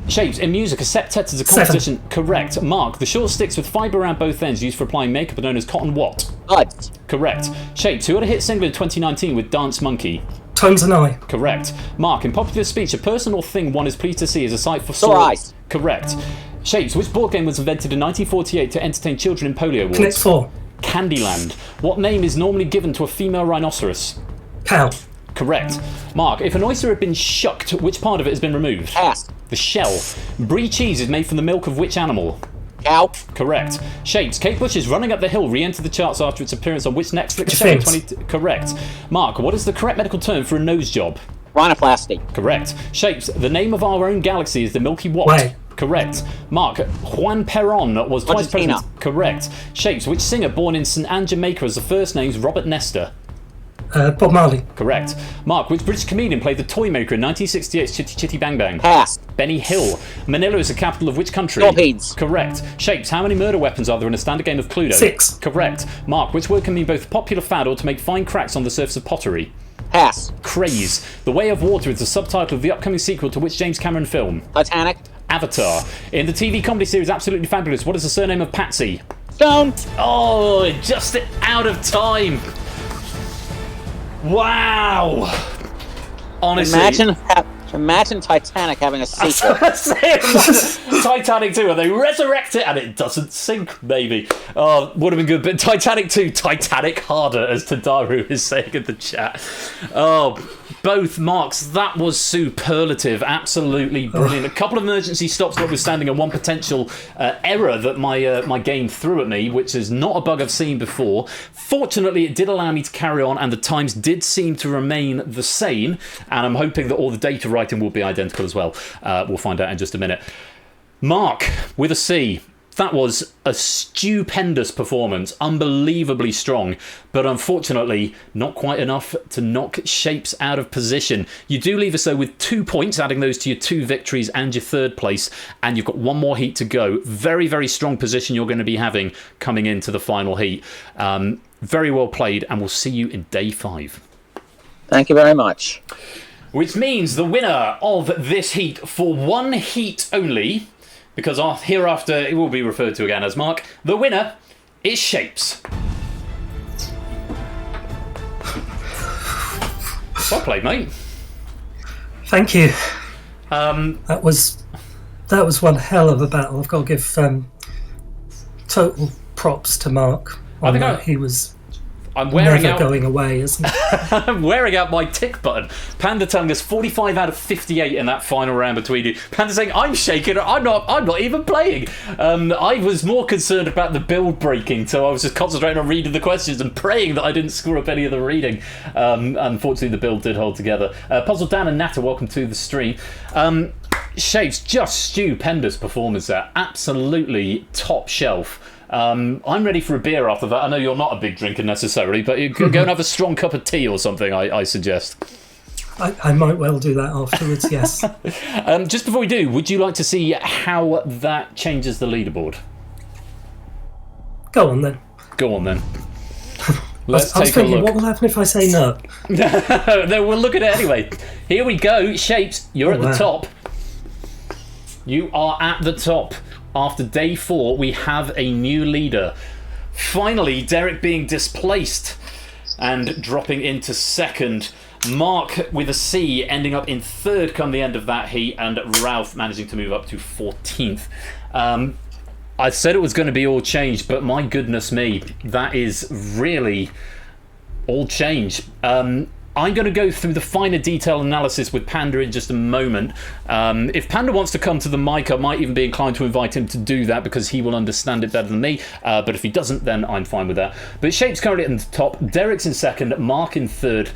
Shapes, in music, a septet is a 7. composition... Correct. Mark, the short sticks with fibre around both ends used for applying makeup are known as cotton what? Buds. Correct. Shapes, who had a hit single in 2019 with Dance Monkey? Tones and I. Correct. Mark, in popular speech, a person or thing one is pleased to see is a sight for Sore eyes. Correct. Shapes, which board game was invented in 1948 to entertain children in polio wards? Connect 4. Candyland. What name is normally given to a female rhinoceros? Cow. Correct. Mark, if an oyster had been shucked, which part of it has been removed? Pass. The shell. Brie cheese is made from the milk of which animal? Cow. Correct. Shapes, Kate Bush's Running Up the Hill re-entered the charts after its appearance on which Netflix show in Defense. Correct. Mark, what is the correct medical term for a nose job? Rhinoplasty. Correct. Shapes, the name of our own galaxy is the Milky what? Way. Correct. Mark, Juan Perón was twice Argentina. president. Correct. Shapes, which singer born in St Anne, Jamaica, as the first name's Robert Nesta? Bob Marley. Correct. Mark, which British comedian played the Toymaker in 1968's Chitty Chitty Bang Bang? Pass. Benny Hill. Manila is the capital of which country? Philippines. Correct. Shapes, how many murder weapons are there in a standard game of Cluedo? 6. Correct. Mark, which word can mean both popular fad or to make fine cracks on the surface of pottery? Pass. Craze. The Way of Water is the subtitle of the upcoming sequel to which James Cameron film? Titanic. Avatar. In the TV comedy series Absolutely Fabulous, what is the surname of Patsy? Stone. Oh, just out of time. Wow. Honestly. Imagine Titanic having a sequel. Titanic 2, and they resurrect it and it doesn't sink, maybe. Oh, would have been good. But Titanic 2, Titanic harder, as Tadaru is saying in the chat. Oh, both marks. That was superlative. Absolutely brilliant. A couple of emergency stops notwithstanding, and one potential error that my game threw at me, which is not a bug I've seen before. Fortunately, it did allow me to carry on, and the times did seem to remain the same, and I'm hoping that all the data writing will be identical as well. We'll find out in just a minute. Mark, with a C. That was a stupendous performance, unbelievably strong, but unfortunately not quite enough to knock Shapes out of position. You do leave us though with 2 points, adding those to your 2 victories and your 3rd place, and you've got one more heat to go. Very, very strong position you're going to be having coming into the final heat. Very well played, and we'll see you in day 5. Thank you very much. Which means the winner of this heat for one heat only, because hereafter it will be referred to again as Mark, the winner is Shapes. Well played, mate. Thank you. Um, That was one hell of a battle. I've got to give total props to Mark. I think He was I'm wearing never out. going away, isn't he? I'm wearing out my tick button. Panda telling us 45 out of 58 in that final round between you. Panda saying I'm shaking. I'm not even playing. I was more concerned about the build breaking, so I was just concentrating on reading the questions and praying that I didn't screw up any of the reading. Unfortunately, the build did hold together. Puzzle Dan and Natta, welcome to the stream. Shapes, just stupendous performance there. Absolutely top shelf. I'm ready for a beer after that. I know you're not a big drinker necessarily, but you go and have a strong cup of tea or something, I suggest. I might well do that afterwards, yes. Just before we do, would you like to see how that changes the leaderboard? Go on then. Go on then. I Let's was take a thinking, look. what will happen if I say no? No, we'll look at it anyway. Here we go. Shapes, you're at the wow. top. You are at the top. After day 4, we have a new leader. Finally, Derek being displaced and dropping into 2nd. Mark with a C ending up in 3rd come the end of that heat, and Ralph managing to move up to 14th. I said it was going to be all change, but my goodness me, that is really all change. I'm going to go through the finer detail analysis with Panda in just a moment. If Panda wants to come to the mic, I might even be inclined to invite him to do that because he will understand it better than me. But if he doesn't, then I'm fine with that. But Shapes currently at the top, Derek's in 2nd, Mark in 3rd.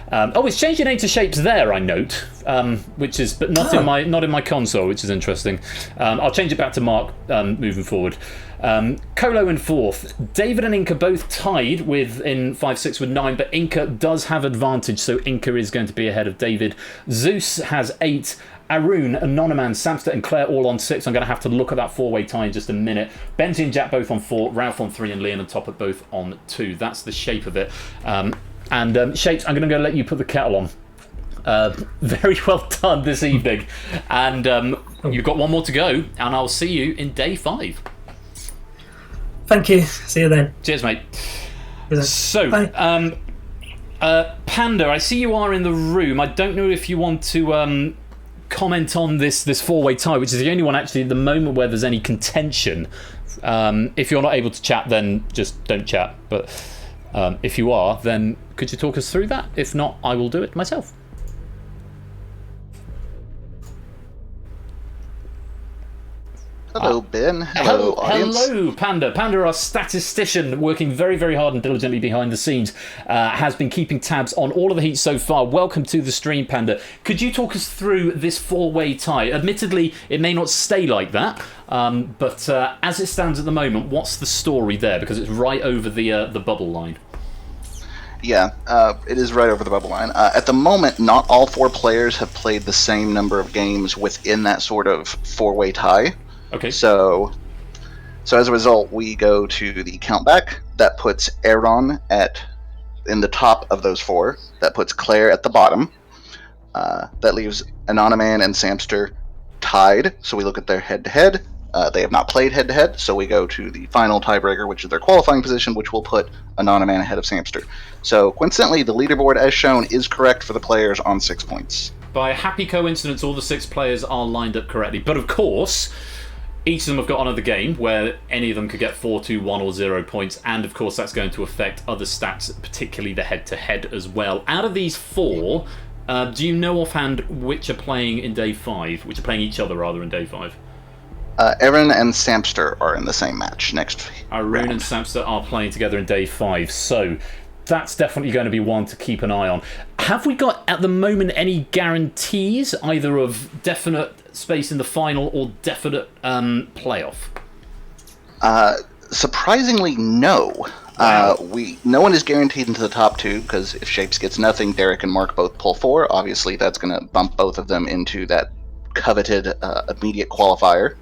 It's changed your name to Shapes there, I note, which is, but not in my console, which is interesting. I'll change it back to Mark moving forward. Colo in 4th. David and Inca both tied in 5-6 with 9, but Inca does have advantage, so Inca is going to be ahead of David. Zeus has 8. Arun, Anonyman, Samster and Claire all on 6. I'm going to have to look at that 4-way tie in just a minute. Benji and Jack both on 4, Ralph on 3 and Leon and Topper both on 2. That's the shape of it. Shapes, I'm going to go let you put the kettle on. Very well done this evening. And you've got one more to go, and I'll see you in day 5. Thank you. See you then. Cheers, mate. So, Bye. Panda, I see you are in the room. I don't know if you want to comment on this 4-way tie, which is the only one actually at the moment where there's any contention. If you're not able to chat, then just don't chat. But if you are, then could you talk us through that? If not, I will do it myself. Hello, Ben. Hello, audience. Hello, Panda. Panda, our statistician, working very, very hard and diligently behind the scenes, has been keeping tabs on all of the heats so far. Welcome to the stream, Panda. Could you talk us through this four-way tie? Admittedly, it may not stay like that, but as it stands at the moment, what's the story there? Because it's right over the bubble line. Yeah, it is right over the bubble line. At the moment, not all four players have played the same number of games within that sort of four-way tie. Okay. So as a result, we go to the countback. That puts Aaron in the top of those four. That puts Claire at the bottom. That leaves Anonyman and Samster tied. So we look at their head-to-head. They have not played head-to-head, so we go to the final tiebreaker, which is their qualifying position, which will put Anonyman ahead of Samster. So, coincidentally, the leaderboard, as shown, is correct for the players on 6 points. By a happy coincidence, all the 6 players are lined up correctly. But of course, each of them have got another game where any of them could get 4, 2, 1 or 0 points, and of course that's going to affect other stats, particularly the head-to-head as well. Out of these 4, do you know offhand which are playing in day 5? Which are playing each other, rather, in day 5? Aaron and Samster are in the same match next Aaron and Samster are playing together in day 5, so that's definitely going to be one to keep an eye on. Have we got, at the moment, any guarantees, either of definite space in the final or definite playoff? Surprisingly, no. Wow. No one is guaranteed into the top 2, because if Shapes gets nothing, Derek and Mark both pull 4. Obviously, that's going to bump both of them into that coveted immediate qualifier.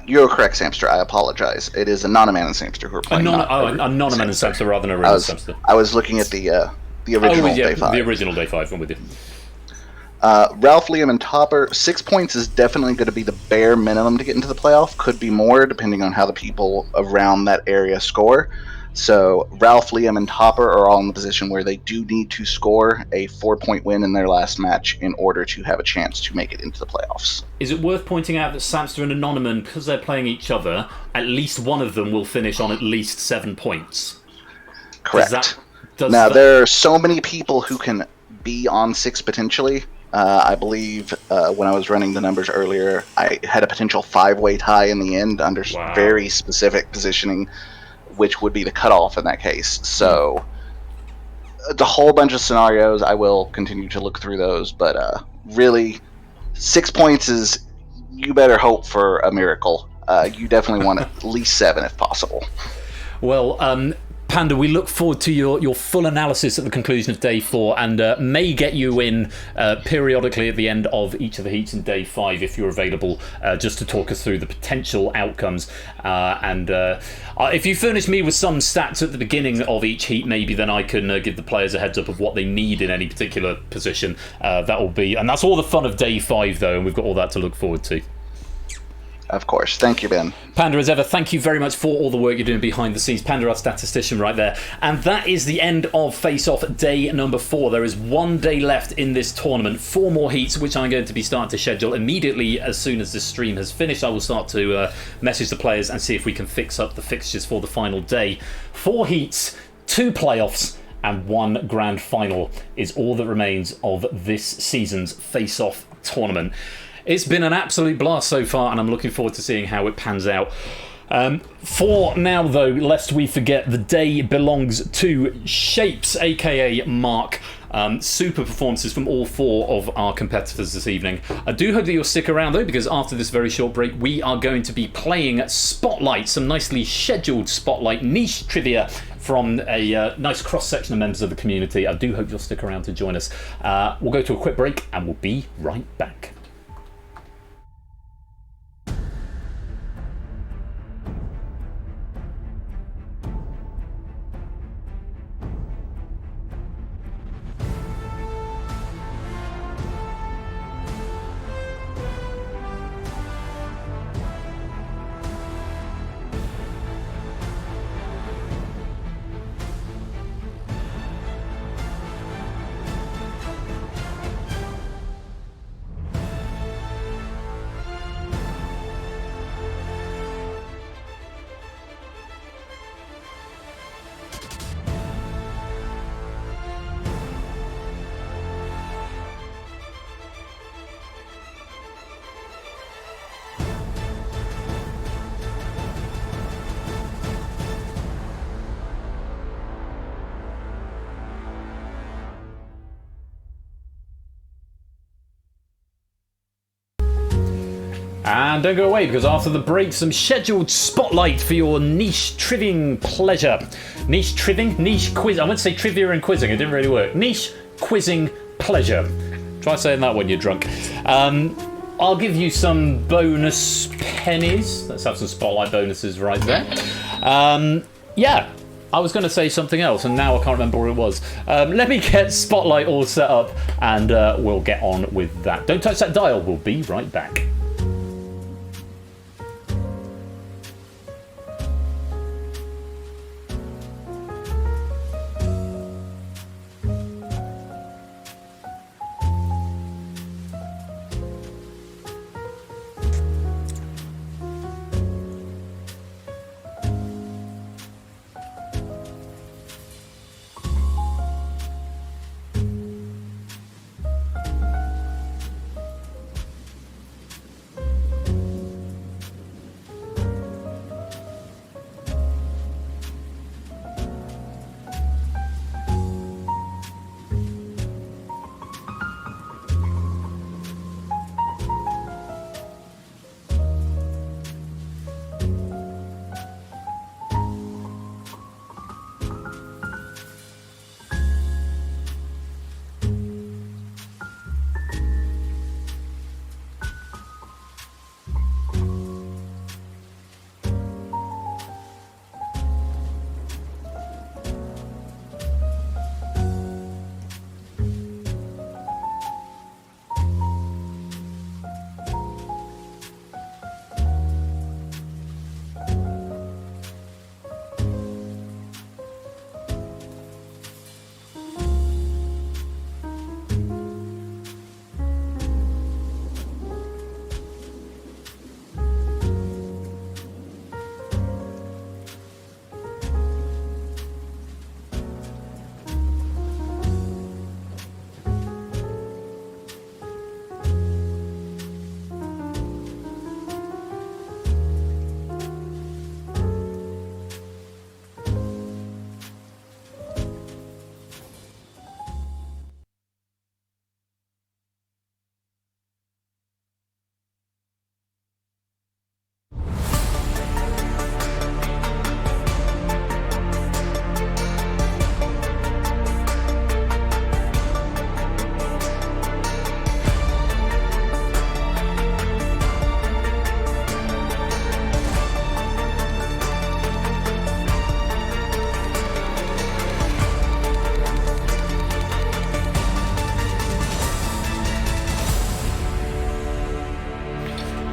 You're correct, Samster. I apologize. It is Anonyman and Samster who are playing. Anonyman and Samster rather than Aaron and Samster. I was looking at the original day 5. The original day 5. I'm with you. Ralph, Liam, and Topper. 6 points is definitely going to be the bare minimum to get into the playoff. Could be more depending on how the people around that area score. So Ralph, Liam, and Topper are all in the position where they do need to score a 4-point win in their last match in order to have a chance to make it into the playoffs. Is it worth pointing out that Samster and Anonyman, because they're playing each other, at least one of them will finish on at least 7 points? Correct. There are so many people who can be on 6 potentially. I believe when I was running the numbers earlier, I had a potential 5-way tie in the end under very specific positioning, which would be the cutoff in that case. So, the whole bunch of scenarios, I will continue to look through those, but really, 6 points is, you better hope for a miracle. You definitely want at least 7 if possible. Well, Panda, we look forward to your full analysis at the conclusion of day 4, and may get you in periodically at the end of each of the heats in day 5 if you're available, just to talk us through the potential outcomes. And if you furnish me with some stats at the beginning of each heat, maybe then I can give the players a heads up of what they need in any particular position. That will be, and that's all the fun of day 5 though, and we've got all that to look forward to. Of course. Thank you, Ben. Panda, as ever, thank you very much for all the work you're doing behind the scenes. Panda, our statistician right there. And that is the end of Face Off day number 4. There is 1 day left in this tournament. 4 more heats, which I'm going to be starting to schedule immediately as soon as this stream has finished. I will start to message the players and see if we can fix up the fixtures for the final day. 4 heats, 2 playoffs, and 1 grand final is all that remains of this season's Face Off tournament. It's been an absolute blast so far, and I'm looking forward to seeing how it pans out. For now, though, lest we forget, the day belongs to Shapes, aka Mark. Super performances from all 4 of our competitors this evening. I do hope that you'll stick around, though, because after this very short break, we are going to be playing Spotlight, some nicely scheduled Spotlight niche trivia from a nice cross-section of members of the community. I do hope you'll stick around to join us. We'll go to a quick break, and we'll be right back. And don't go away, because after the break, some scheduled spotlight for your niche triving pleasure. Niche triving? Niche quiz. I meant to say trivia and quizzing. It didn't really work. Niche quizzing pleasure. Try saying that when you're drunk. I'll give you some bonus pennies. Let's have some spotlight bonuses right there. Yeah, I was going to say something else, and now I can't remember what it was. Let me get spotlight all set up, and we'll get on with that. Don't touch that dial. We'll be right back.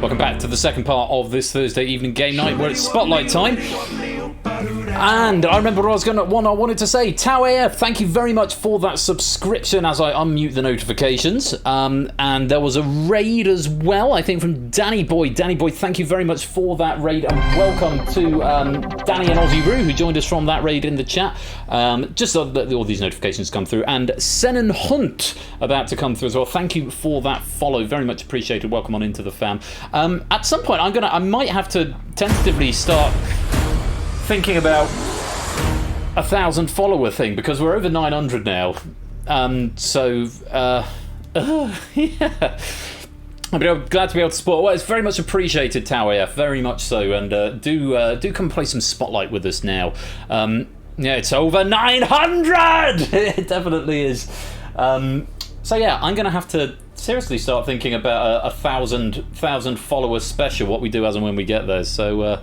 Welcome back to the second part of this Thursday evening game night, where it's spotlight time. And I remember I wanted to say, Tau AF, thank you very much for that subscription as I unmute the notifications. And there was a raid as well, I think, from Danny Boy. Danny Boy, thank you very much for that raid, and welcome to Danny and Aussie Roo, who joined us from that raid in the chat. Just so that all these notifications come through. And Senan Hunt about to come through as well. Thank you for that follow, very much appreciated. Welcome on into the fam. At some point, I might have to tentatively start thinking about 1,000 follower thing, because we're over 900 now. Yeah. I'm glad to be able to support. Well, it's very much appreciated, Tau AF, very much so. And do come play some Spotlight with us now. Yeah, it's over 900. It definitely is. So yeah, I'm gonna have to seriously start thinking about a 1,000 follower special. What we do as and when we get there. So.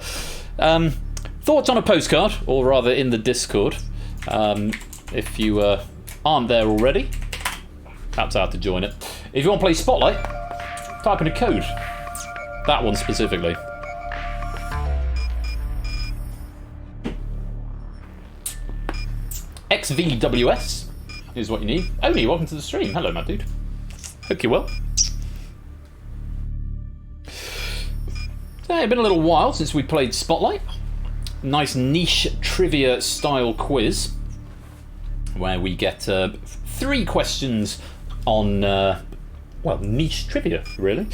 Thoughts on a postcard, or rather in the Discord. If you aren't there already, perhaps I have to join it. If you want to play Spotlight, type in a code. That one specifically. XVWS is what you need. Oni, welcome to the stream. Hello, my dude. Hope you're well. So, it's been a little while since we played Spotlight. Nice niche trivia style quiz where we get 3 questions on niche trivia, really,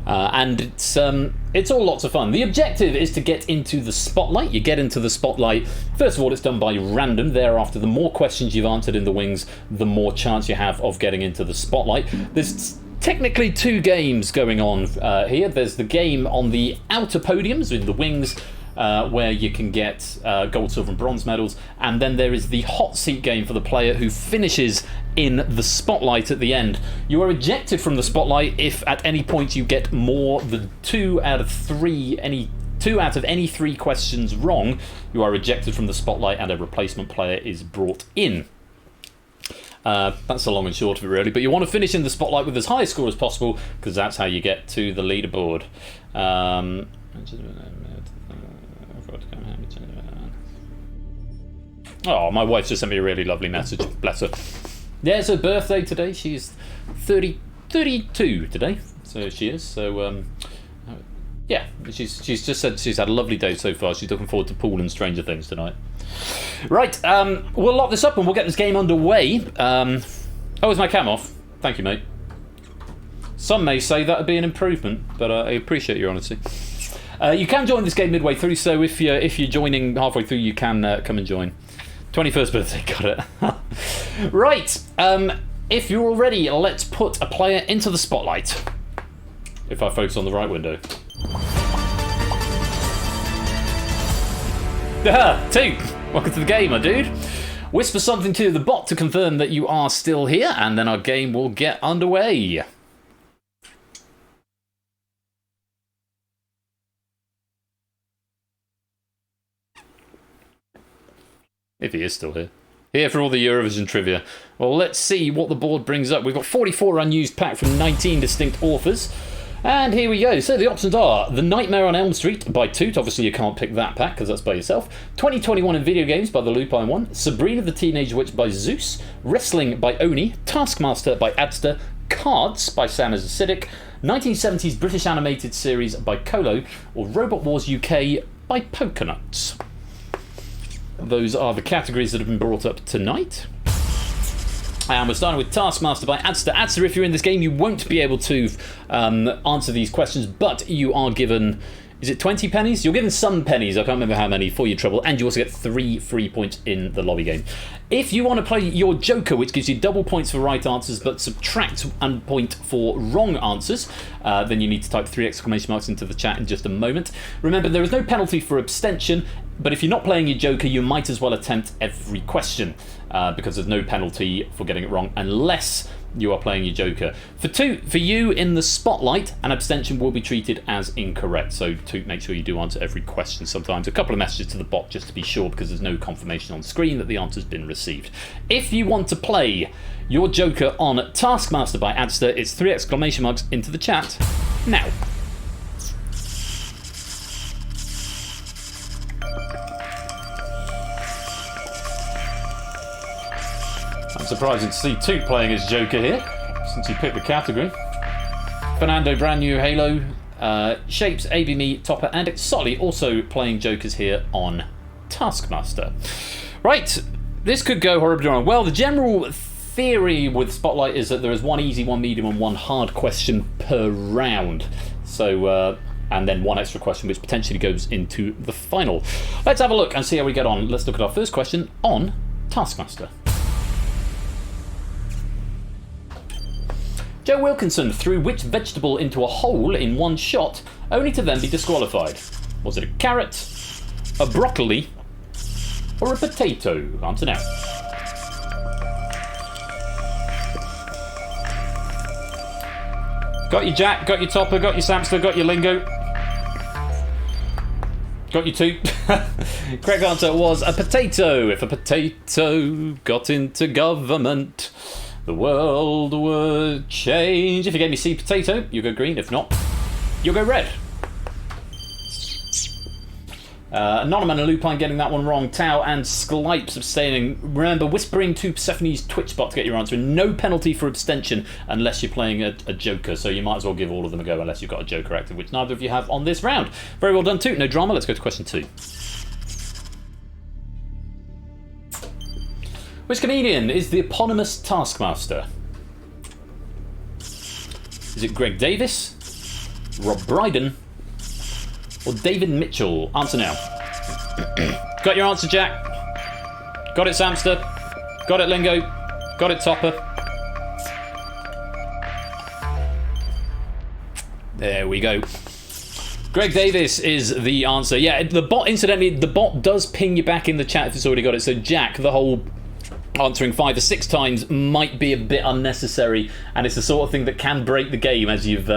and it's all lots of fun. The objective is to get into the spotlight. You get into the spotlight, first of all, it's done by random. Thereafter, the more questions you've answered in the wings, the more chance you have of getting into the spotlight. There's technically two games going on here. There's the game on the outer podiums with the wings, where you can get gold, silver and bronze medals, and then there is the hot seat game for the player who finishes in the spotlight at the end. You are ejected from the spotlight if at any point you get more than 2 out of any 3 questions wrong. You are ejected from the spotlight and a replacement player is brought in. That's the long and short of it, really. But you want to finish in the spotlight with as high a score as possible, because that's how you get to the leaderboard. Oh, my wife just sent me a really lovely message. Bless her. Yeah, it's her birthday today. She's 32 today. So she is. So, yeah, she's just said she's had a lovely day so far. She's looking forward to pool and Stranger Things tonight. Right, we'll lock this up and we'll get this game underway. Oh, is my cam off? Thank you, mate. Some may say that would be an improvement, but I appreciate your honesty. You can join this game midway through, so if you're joining halfway through, you can come and join. 21st birthday, got it. Right, if you're all ready, let's put a player into the spotlight. If I focus on the right window. Two. Welcome to the game, my dude. Whisper something to the bot to confirm that you are still here, and then our game will get underway. If he is still here. Here for all the Eurovision trivia. Well, let's see what the board brings up. We've got 44 unused pack from 19 distinct authors. And here we go. So the options are The Nightmare on Elm Street by Toot. Obviously you can't pick that pack because that's by yourself. 2021 in Video Games by the Lupine One. Sabrina the Teenage Witch by Zeus. Wrestling by Oni. Taskmaster by Adster. Cards by Sam as Acidic. 1970s British animated series by Colo. Or Robot Wars UK by Pokenuts. Those are the categories that have been brought up tonight. And we're starting with Taskmaster by Adster. Adster, if you're in this game, you won't be able to answer these questions, but you are given, is it 20 pennies? You're given some pennies, I can't remember how many, for your trouble, and you also get 3 free points in the lobby game. If you want to play your Joker, which gives you double points for right answers, but subtracts 1 point for wrong answers, then you need to type 3 exclamation marks into the chat in just a moment. Remember, there is no penalty for abstention, but if you're not playing your Joker, you might as well attempt every question, because there's no penalty for getting it wrong unless you are playing your Joker. For you in the spotlight, an abstention will be treated as incorrect, so to make sure you do answer every question. Sometimes a couple of messages to the bot just to be sure, because there's no confirmation on screen that the answer's been received. If you want to play your Joker on Taskmaster by Adster, it's 3 exclamation marks into the chat now. Surprising to see Toot playing as Joker here, since he picked the category. Fernando, brand new Halo, Shapes, ABME, Topper, and Solly also playing Jokers here on Taskmaster. Right, this could go horribly wrong. Well, the general theory with Spotlight is that there is 1 easy, 1 medium, and 1 hard question per round. So, and then 1 extra question, which potentially goes into the final. Let's have a look and see how we get on. Let's look at our first question on Taskmaster. Joe Wilkinson threw which vegetable into a hole in 1 shot, only to then be disqualified? Was it a carrot, a broccoli, or a potato? Answer now. Got your Jack, got your Topper, got your Samster, got your Lingo. Got your Toot. Correct answer was a potato. If a potato got into government, the world would change. If you gave me C, potato, you go green. If not, you'll go red. Anonymous and Lupine getting that one wrong. Tau and Sklipes abstaining. Remember, whispering to Persephone's Twitch bot to get your answer. And no penalty for abstention unless you're playing a Joker. So you might as well give all of them a go unless you've got a Joker active, which neither of you have on this round. Very well done, too. No drama. Let's go to question 2. Which comedian is the eponymous Taskmaster? Is it Greg Davis, Rob Brydon, or David Mitchell? Answer now. Got your answer, Jack? Got it, Samster? Got it, Lingo? Got it, Topper? There we go. Greg Davis is the answer. Yeah, the bot, incidentally, the bot does ping you back in the chat if it's already got it. So, Jack, the whole answering 5 or 6 times might be a bit unnecessary, and it's the sort of thing that can break the game, as you've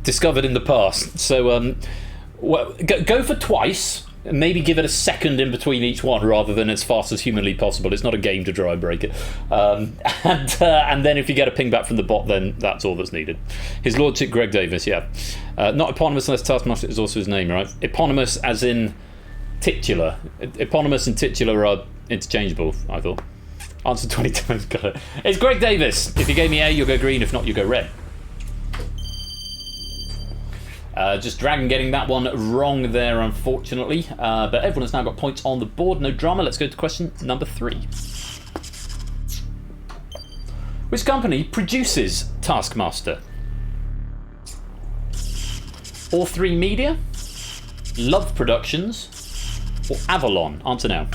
discovered in the past. So, well, go for twice. Maybe give it a second in between each one rather than as fast as humanly possible. It's not a game to try and break it. And then if you get a ping back from the bot, then that's all that's needed. His Lordship Greg Davis, yeah. Not eponymous unless Taskmaster is also his name, right? Eponymous as in titular. Eponymous and titular are interchangeable, I thought. Answer 20 times, got it. It's Greg Davis. If you gave me A, you'll go green. If not, you'll go red. Just Dragon getting that one wrong there, unfortunately. But everyone has now got points on the board. No drama. Let's go to question number 3. Which company produces Taskmaster? All 3 Media, Love Productions, or Avalon? Answer now.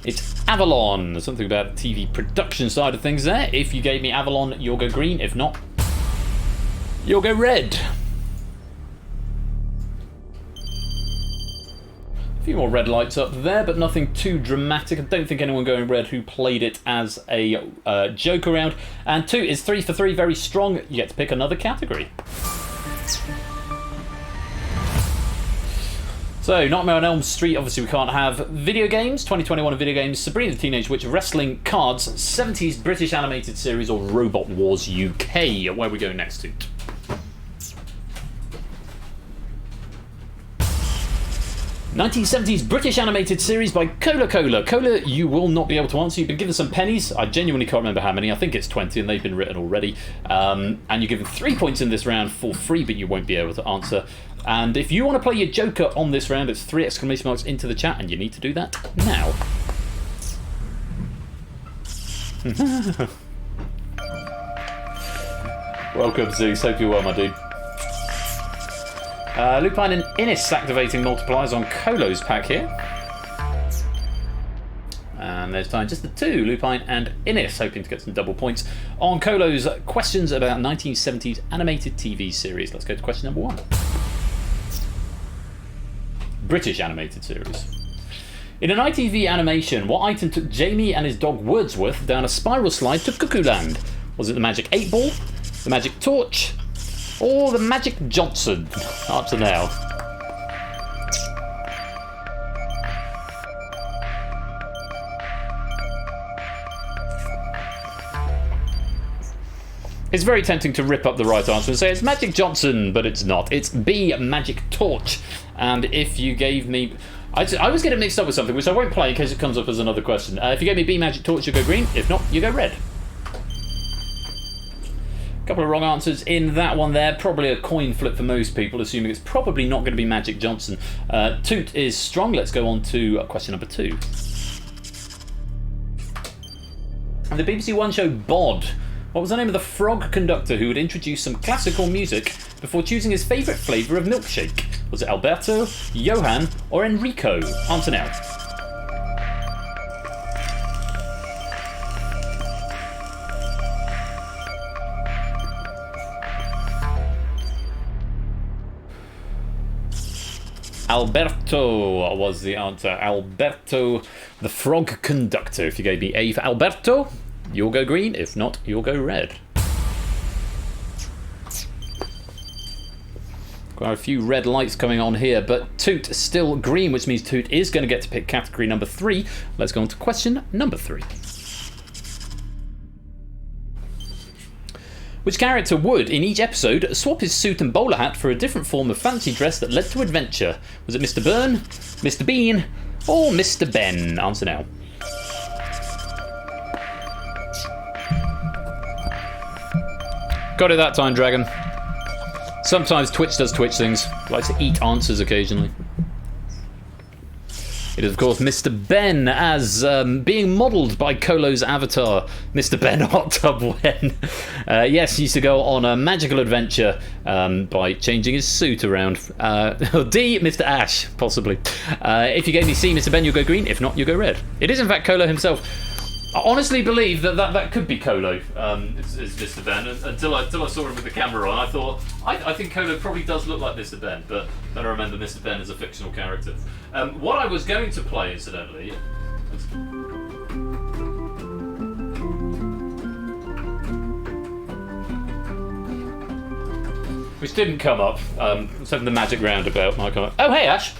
It's Avalon. Something about the TV production side of things there. If you gave me Avalon, you'll go green. If not, you'll go red. A few more red lights up there, but nothing too dramatic. I don't think anyone going red who played it as a joke around. And 2 is 3 for 3, very strong. You get to pick another category. So, Nightmare on Elm Street, obviously we can't have. Video games, 2021 video games, Sabrina the Teenage Witch, wrestling, cards, 70s British animated series, or Robot Wars UK. Where we go next to? 1970s British animated series by Cola Cola. Cola, you will not be able to answer. You've been given some pennies. I genuinely can't remember how many. I think it's 20 and they've been written already. And you're given 3 points in this round for free, but you won't be able to answer. And if you want to play your Joker on this round, it's 3 exclamation marks into the chat, and you need to do that now. Welcome, Zeus. Hope you're well, my dude. Lupine and Innis activating multipliers on Colo's pack here. And there's time just the 2, Lupine and Innis, hoping to get some double points on Colo's questions about 1970s animated TV series. Let's go to question number 1. British animated series. In an ITV animation, what item took Jamie and his dog Wordsworth down a spiral slide to Cuckoo Land? Was it the Magic 8 Ball, the Magic Torch, or the Magic Johnson? Answer now. It's very tempting to rip up the right answer and say it's Magic Johnson, but it's not. It's B, Magic Torch. And if you gave me... I always get it mixed up with something, which I won't play in case it comes up as another question. If you gave me B, Magic Torch, you go green. If not, you go red. Couple of wrong answers in that one there. Probably a coin flip for most people, assuming it's probably not going to be Magic Johnson. Toot is strong. Let's go on to question number 2. And the BBC One show Bod. What was the name of the frog conductor who would introduce some classical music before choosing his favourite flavour of milkshake? Was it Alberto, Johan, or Enrico? Answer now. Alberto was the answer. Alberto, the frog conductor. If you gave me A for Alberto, you'll go green. If not, you'll go red. Got a few red lights coming on here, but Toot is still green, which means Toot is going to get to pick category number 3. Let's go on to question number 3. Which character would, in each episode, swap his suit and bowler hat for a different form of fancy dress that led to adventure? Was it Mr. Byrne, Mr. Bean, or Mr. Ben? Answer now. Got it that time, Dragon. Sometimes Twitch does Twitch things. Likes to eat answers occasionally. It is, of course, Mr. Ben, as being modelled by Kolo's avatar, Mr. Ben Hot Tub Wen. Yes, he used to go on a magical adventure by changing his suit around. D, Mr. Ash, possibly. If you gave me C, Mr. Ben, you'll go green. If not, you go red. It is, in fact, Kolo himself. I honestly believe that could be Kolo, is Mr. Ben. Until I saw him with the camera on, I thought, I think Kolo probably does look like Mr. Ben, but then I remember Mr. Ben is a fictional character. What I was going to play, incidentally... which didn't come up. Let's have the magic roundabout might come up. Oh, hey, Ash.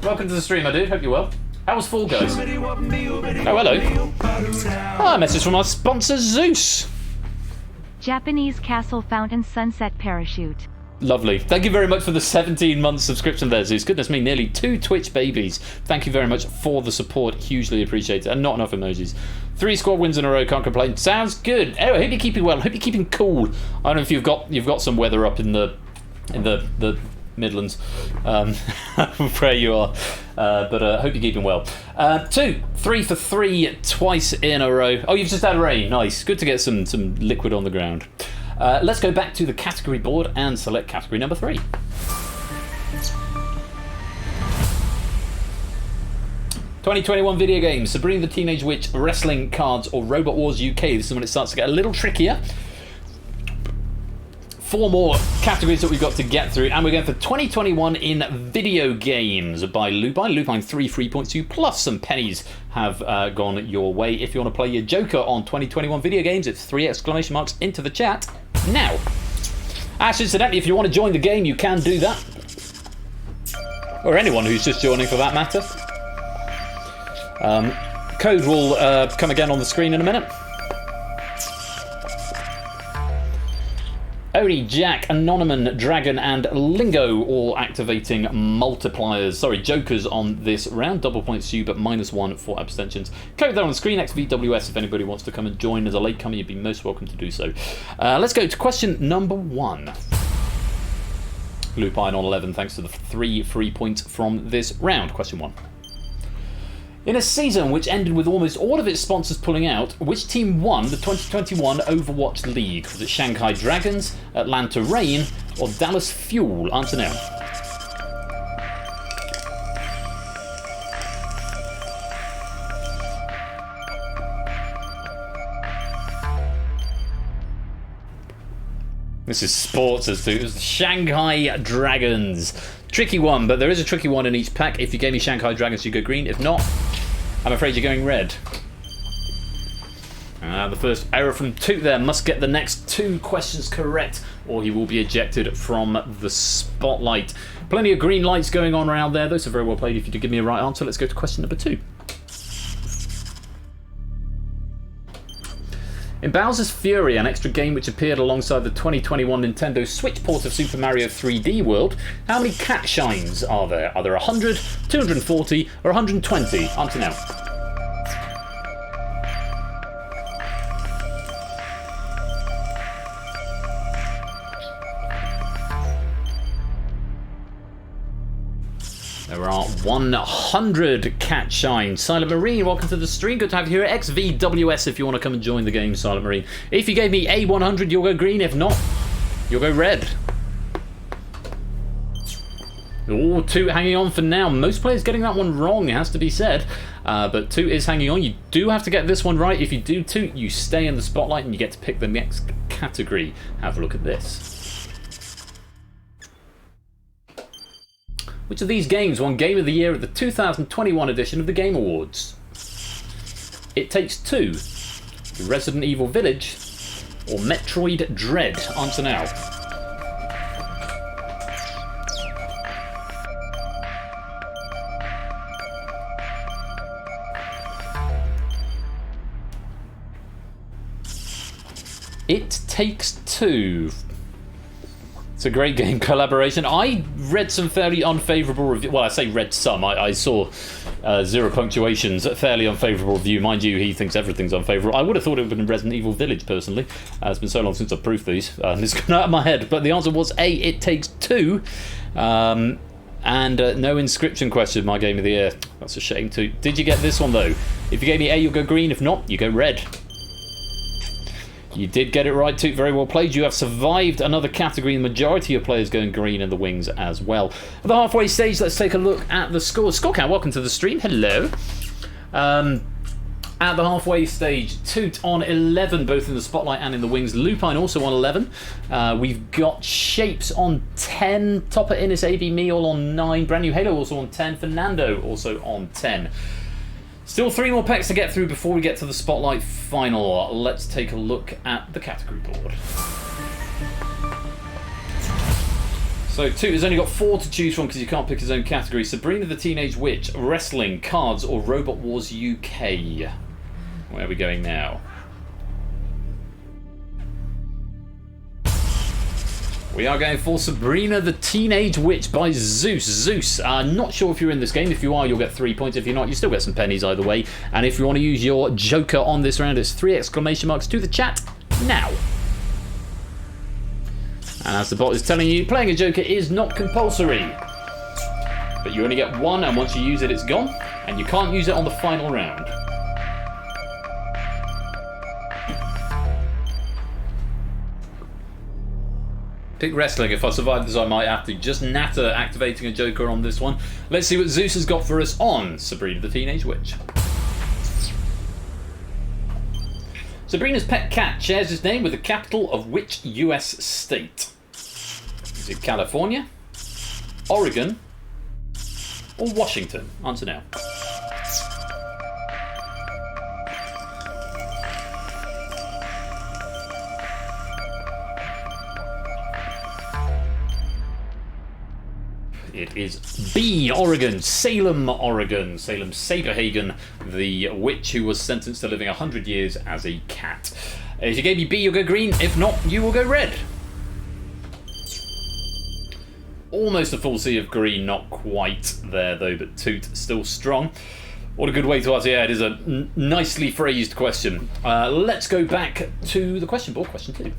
Welcome to the stream, my dude. Hope you're well. How was Fall Guys? Oh, hello. Ah, a message from our sponsor, Zeus. Japanese Castle Fountain Sunset Parachute. Lovely. Thank you very much for the 17-month subscription there, Zeus. Goodness me, nearly 2 Twitch babies. Thank you very much for the support. Hugely appreciated. And not enough emojis. 3 squad wins in a row. Can't complain. Sounds good. Anyway, I hope you're keeping well. I hope you're keeping cool. I don't know if you've got some weather up in the Midlands, where you are, but I hope you're keeping well. 2, 3 for 3 twice in a row. Oh, you've just had rain. Nice. Good to get some liquid on the ground. Let's go back to the category board and select category number 3. "2021 video games: Sabrina the Teenage Witch, Wrestling Cards, or Robot Wars UK." This is when it starts to get a little trickier. 4 more categories that we've got to get through, and we're going for 2021 in video games by Lupine. Lupine 3 free points to you, plus some pennies have gone your way. If you want to play your Joker on 2021 video games, it's 3 exclamation marks into the chat now. Ash, incidentally, if you want to join the game, you can do that. Or anyone who's just joining for that matter. Code will come again on the screen in a minute. Odie, Jack, Anonymon, Dragon, and Lingo all activating multipliers. Sorry, jokers on this round. Double points to you, but -1 for abstentions. Code there on the screen, XVWS, if anybody wants to come and join as a latecomer, you'd be most welcome to do so. Let's go to question number 1. Lupine on 11, thanks to the 3 free points from this round. Question 1. In a season which ended with almost all of its sponsors pulling out, which team won the 2021 Overwatch League? Was it Shanghai Dragons, Atlanta Reign, or Dallas Fuel? Answer now. This is sports as to it was the Shanghai Dragons. Tricky one, but there is a tricky one in each pack. If you gave me Shanghai Dragons, you go green. If not, I'm afraid you're going red. The first error from Toot there. Must get the next 2 questions correct, or he will be ejected from the spotlight. Plenty of green lights going on around there. Those are very well played. If you did give me a right answer, let's go to question number 2. In Bowser's Fury, an extra game which appeared alongside the 2021 Nintendo Switch port of Super Mario 3D World, how many cat shines are there? Are there 100, 240, or 120? Answer now. There are 100 cat shines. Silent Marine, welcome to the stream. Good to have you here. XVWS if you want to come and join the game, Silent Marine. If you gave me A100, you'll go green. If not, you'll go red. Oh, 2 hanging on for now. Most players getting that one wrong, it has to be said. But 2 is hanging on. You do have to get this one right. If you do 2, you stay in the spotlight and you get to pick the next category. Have a look at this. Which of these games won Game of the Year at the 2021 edition of the Game Awards? It Takes Two, Resident Evil Village, or Metroid Dread? Answer now. It Takes Two. It's a great game collaboration. I read some fairly unfavourable reviews. Well, I say read some. I saw 0 punctuations, a fairly unfavourable review. Mind you, he thinks everything's unfavourable. I would have thought it would have been Resident Evil Village, personally. It's been so long since I've proofed these. It's gone out of my head. But the answer was A, It Takes Two. And no inscription question, my game of the year. That's a shame too. Did you get this one though? If you gave me A, you'll go green. If not, you go red. You did get it right too. Very well played. You have survived another category. The majority of players going green in the wings as well. At the halfway stage, let's take a look at the score. Score count, welcome to the stream. Hello. At the halfway stage, Toot on 11, both in the spotlight and in the wings. Lupine also on 11. We've got Shapes on 10. Topper, Innis, AB, me all on 9. Brand New Halo also on 10. Fernando also on 10. Still 3 more packs to get through before we get to the spotlight final. Let's take a look at the category board. So Toot has only got 4 to choose from because you can't pick his own category. Sabrina the Teenage Witch, Wrestling, Cards, or Robot Wars UK. Where are we going now? We are going for Sabrina the Teenage Witch by Zeus. Zeus, not sure if you're in this game. If you are, you'll get 3 points. If you're not, you still get some pennies either way. And if you want to use your Joker on this round, it's 3 exclamation marks to the chat now. And as the bot is telling you, playing a Joker is not compulsory. But you only get 1, and once you use it, it's gone. And you can't use it on the final round. Pick Wrestling. If I survive this, I might have to. Just natter activating a Joker on this one. Let's see what Zeus has got for us on Sabrina the Teenage Witch. Sabrina's pet cat shares its name with the capital of which US state? Is it California, Oregon, or Washington? Answer now. It is B, Oregon, Salem, Oregon. Salem Saberhagen, the witch who was sentenced to living 100 years as a cat. If you gave me B, you'll go green. If not, you will go red. Almost a full sea of green, not quite there though, but Toot still strong. What a good way to ask. Yeah, it is a nicely phrased question. Let's go back to the question board, question 2.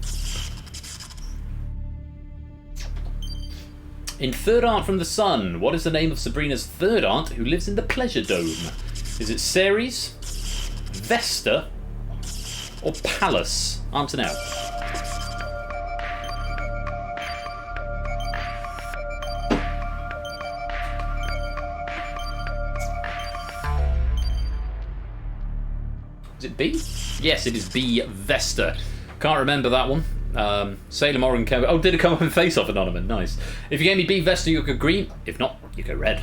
In Third Aunt from the Sun, what is the name of Sabrina's third aunt who lives in the Pleasure Dome? Is it Ceres, Vesta, or Pallas? Answer now. Is it B? Yes, it is B, Vesta. Can't remember that one. Salem, Oregon, Canberra. Oh, did it come up in Face Off, Anonymous? Nice. If you gave me B, Vesta, you go green. If not, you go red.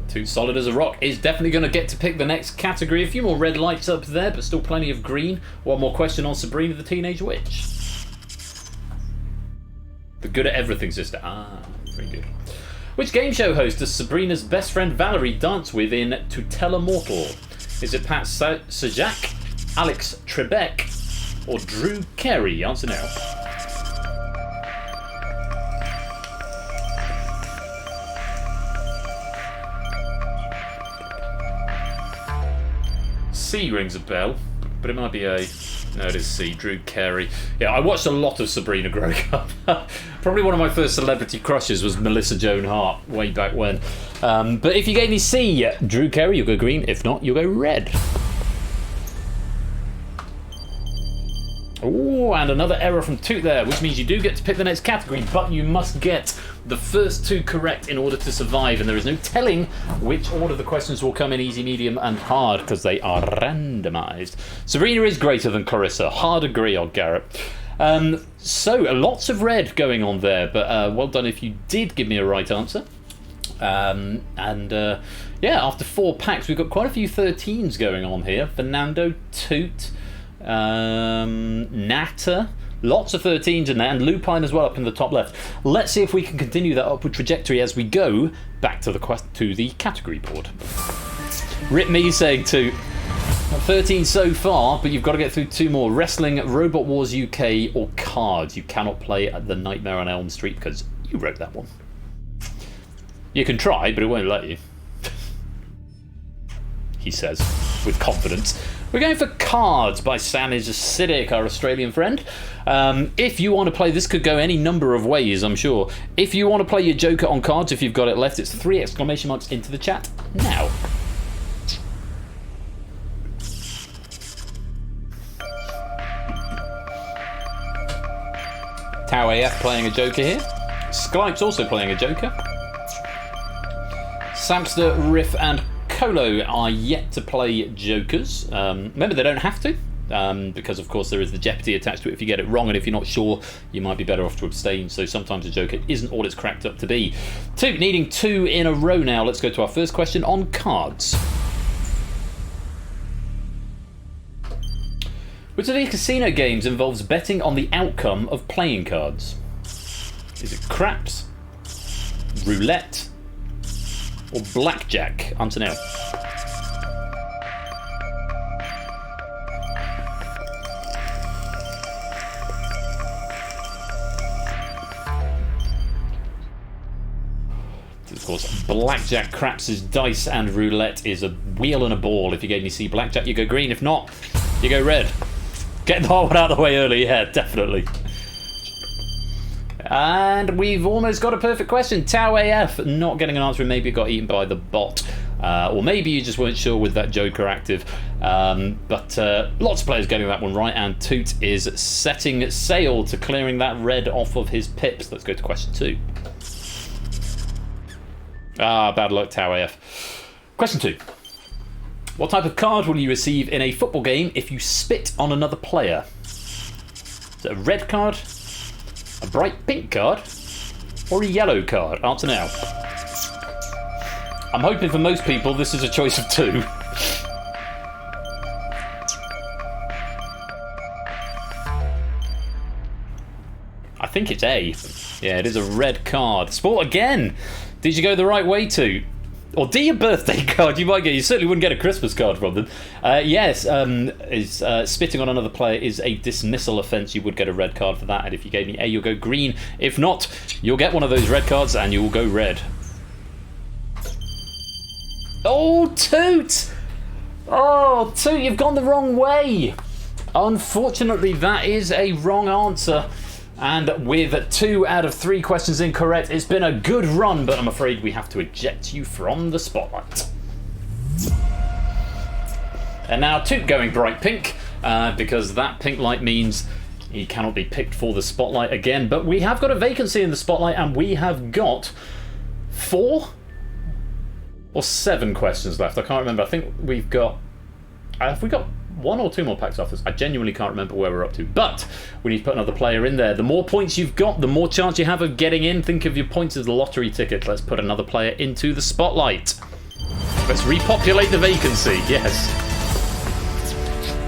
Too solid as a rock is definitely going to get to pick the next category. A few more red lights up there, but still plenty of green. One more question on Sabrina the Teenage Witch. The good at everything sister. Ah, very good. Which game show host does Sabrina's best friend Valerie dance with in To Tell a Mortal? Is it Pat Sajak, Alex Trebek, or Drew Carey? Answer now. C rings a bell, but it might be A. No, it is C, Drew Carey. Yeah, I watched a lot of Sabrina growing up. Probably one of my first celebrity crushes was Melissa Joan Hart, way back when. But if you gave me C, Drew Carey, you'll go green. If not, you'll go red. Oh, and another error from Toot there, which means you do get to pick the next category, but you must get the first 2 correct in order to survive, and there is no telling which order the questions will come in: easy, medium, and hard, because they are randomised. Sabrina is greater than Carissa. Hard agree on Garrett. So, lots of red going on there, but well done if you did give me a right answer. Yeah, after 4 packs, we've got quite a few 13s going on here. Fernando, Toot, Natter, lots of 13s in there, and Lupine as well up in the top left. Let's see if we can continue that upward trajectory as we go back to the category board. Rip me saying 2. 13 so far, but you've got to get through 2 more. Wrestling, Robot Wars UK, or Cards. You cannot play at The Nightmare on Elm Street because you wrote that one. You can try, but it won't let you. He says. with confidence. We're going for Cards by Sam is Acidic, our Australian friend. If you want to play, this could go any number of ways, I'm sure. If you want to play your Joker on Cards, if you've got it left, it's 3 exclamation marks into the chat now. Tau AF playing a Joker here. Skype's also playing a Joker. Samster, Riff, and Colo are yet to play Jokers. Remember, they don't have to, because of course there is the jeopardy attached to it if you get it wrong, and if you're not sure, you might be better off to abstain. So sometimes a Joker isn't all it's cracked up to be. Needing 2 in a row now. Let's go to our first question on Cards. Which of these casino games involves betting on the outcome of playing cards? Is it craps, roulette, or blackjack? Answer now. Of course, blackjack, craps is dice, and roulette is a wheel and a ball. If you gave me C blackjack, you go green. If not, you go red. Get the hard one out of the way early, yeah, definitely. And we've almost got a perfect question. Tau AF not getting an answer, and maybe it got eaten by the bot. Or maybe you just weren't sure with that Joker active. But lots of players getting that one right, and Toot is setting sail to clearing that red off of his pips. Let's go to question 2. Bad luck, Tau AF. Question 2. What type of card will you receive in a football game if you spit on another player? Is it a red card, a bright pink card, or a yellow card? Answer now. I'm hoping for most people this is a choice of 2. I think it's A. Yeah, it is a red card. Sport again! Did you go the right way, too? Or do your birthday card? You might get. You certainly wouldn't get a Christmas card from them. Yes, spitting on another player is a dismissal offence. You would get a red card for that. And if you gave me A, you'll go green. If not, you'll get one of those red cards and you will go red. Oh, Toot! Oh, Toot, you've gone the wrong way. Unfortunately, that is a wrong answer. And with 2 out of 3 questions incorrect, it's been a good run, but I'm afraid we have to eject you from the spotlight. And now Toot going bright pink, because that pink light means he cannot be picked for the spotlight again. But we have got a vacancy in the spotlight, and we have got 4 or 7 questions left. I can't remember. I think we've got... have we got 1 or 2 more packs off this? I genuinely can't remember where we're up to, but we need to put another player in there. The more points you've got, the more chance you have of getting in. Think of your points as the lottery ticket. Let's put another player into the spotlight. Let's repopulate the vacancy. Yes.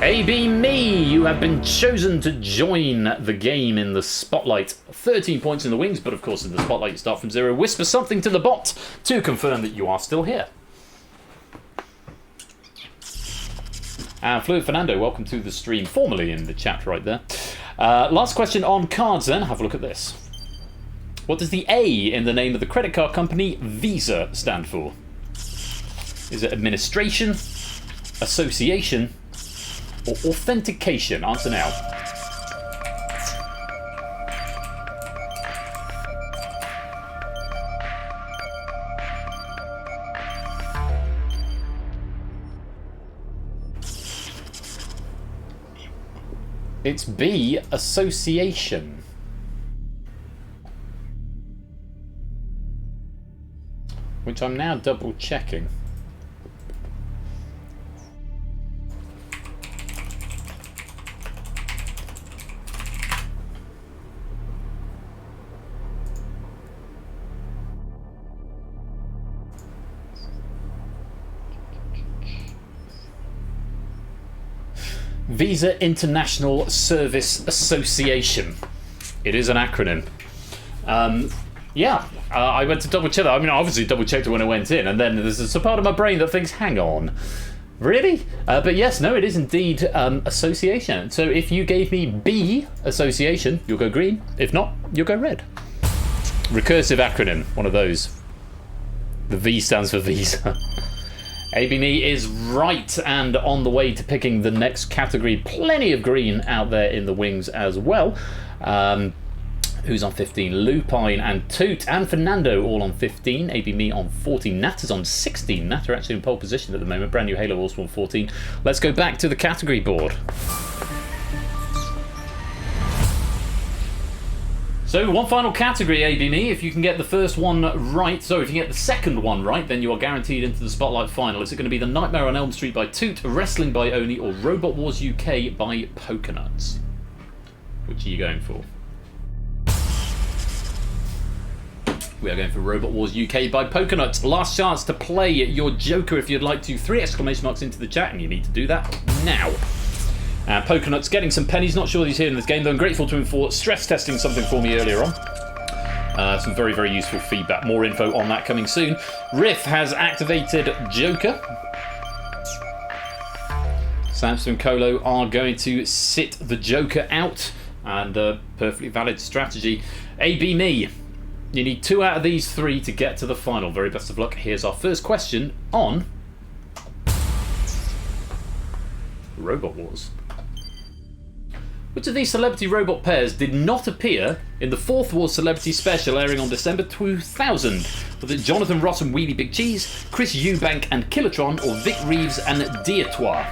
AB Me, you have been chosen to join the game in the spotlight. 13 points in the wings, but of course in the spotlight you start from 0. Whisper something to the bot to confirm that you are still here. And Fluid Fernando, welcome to the stream, formerly in the chat right there. Last question on cards then, have a look at this. What does the A in the name of the credit card company Visa stand for? Is it administration, association, or authentication? Answer now. It's B, association. Which I'm now double checking. Visa International Service Association. It is an acronym. I went to double check that. I mean, I obviously double checked it when I went in, and then there's a part of my brain that thinks, hang on, really? But yes, no, it is indeed association. So if you gave me B, association, you'll go green. If not, you'll go red. Recursive acronym, one of those. The V stands for Visa. ABME is right and on the way to picking the next category. Plenty of green out there in the wings as well. Who's on 15? Lupine and Toot and Fernando all on 15. ABME on 14. Natter's on 16. Natter actually in pole position at the moment. Brand new Halo also on 14. Let's go back to the category board. So one final category, ABME. If you can get the first one right, so if you get the second one right, then you are guaranteed into the Spotlight final. Is it going to be The Nightmare on Elm Street by Toot, Wrestling by Oni, or Robot Wars UK by Pokernuts? Which are you going for? We are going for Robot Wars UK by Pokernuts. Last chance to play your Joker if you'd like to. 3 exclamation marks into the chat, and you need to do that now. Pokernuts getting some pennies. Not sure he's here in this game, though I'm grateful to him for stress testing something for me earlier on. Some very, very useful feedback. More info on that coming soon. Riff has activated Joker. Samson and Colo are going to sit the Joker out, and perfectly valid strategy. ABME, you need 2 out of these 3 to get to the final. Very best of luck. Here's our first question on Robot Wars. Which of these celebrity robot pairs did not appear in the 4th Wars Celebrity Special airing on December 2000? Was it Jonathan Ross and Wheelie Big Cheese, Chris Eubank and Killatron, or Vic Reeves and Diatois?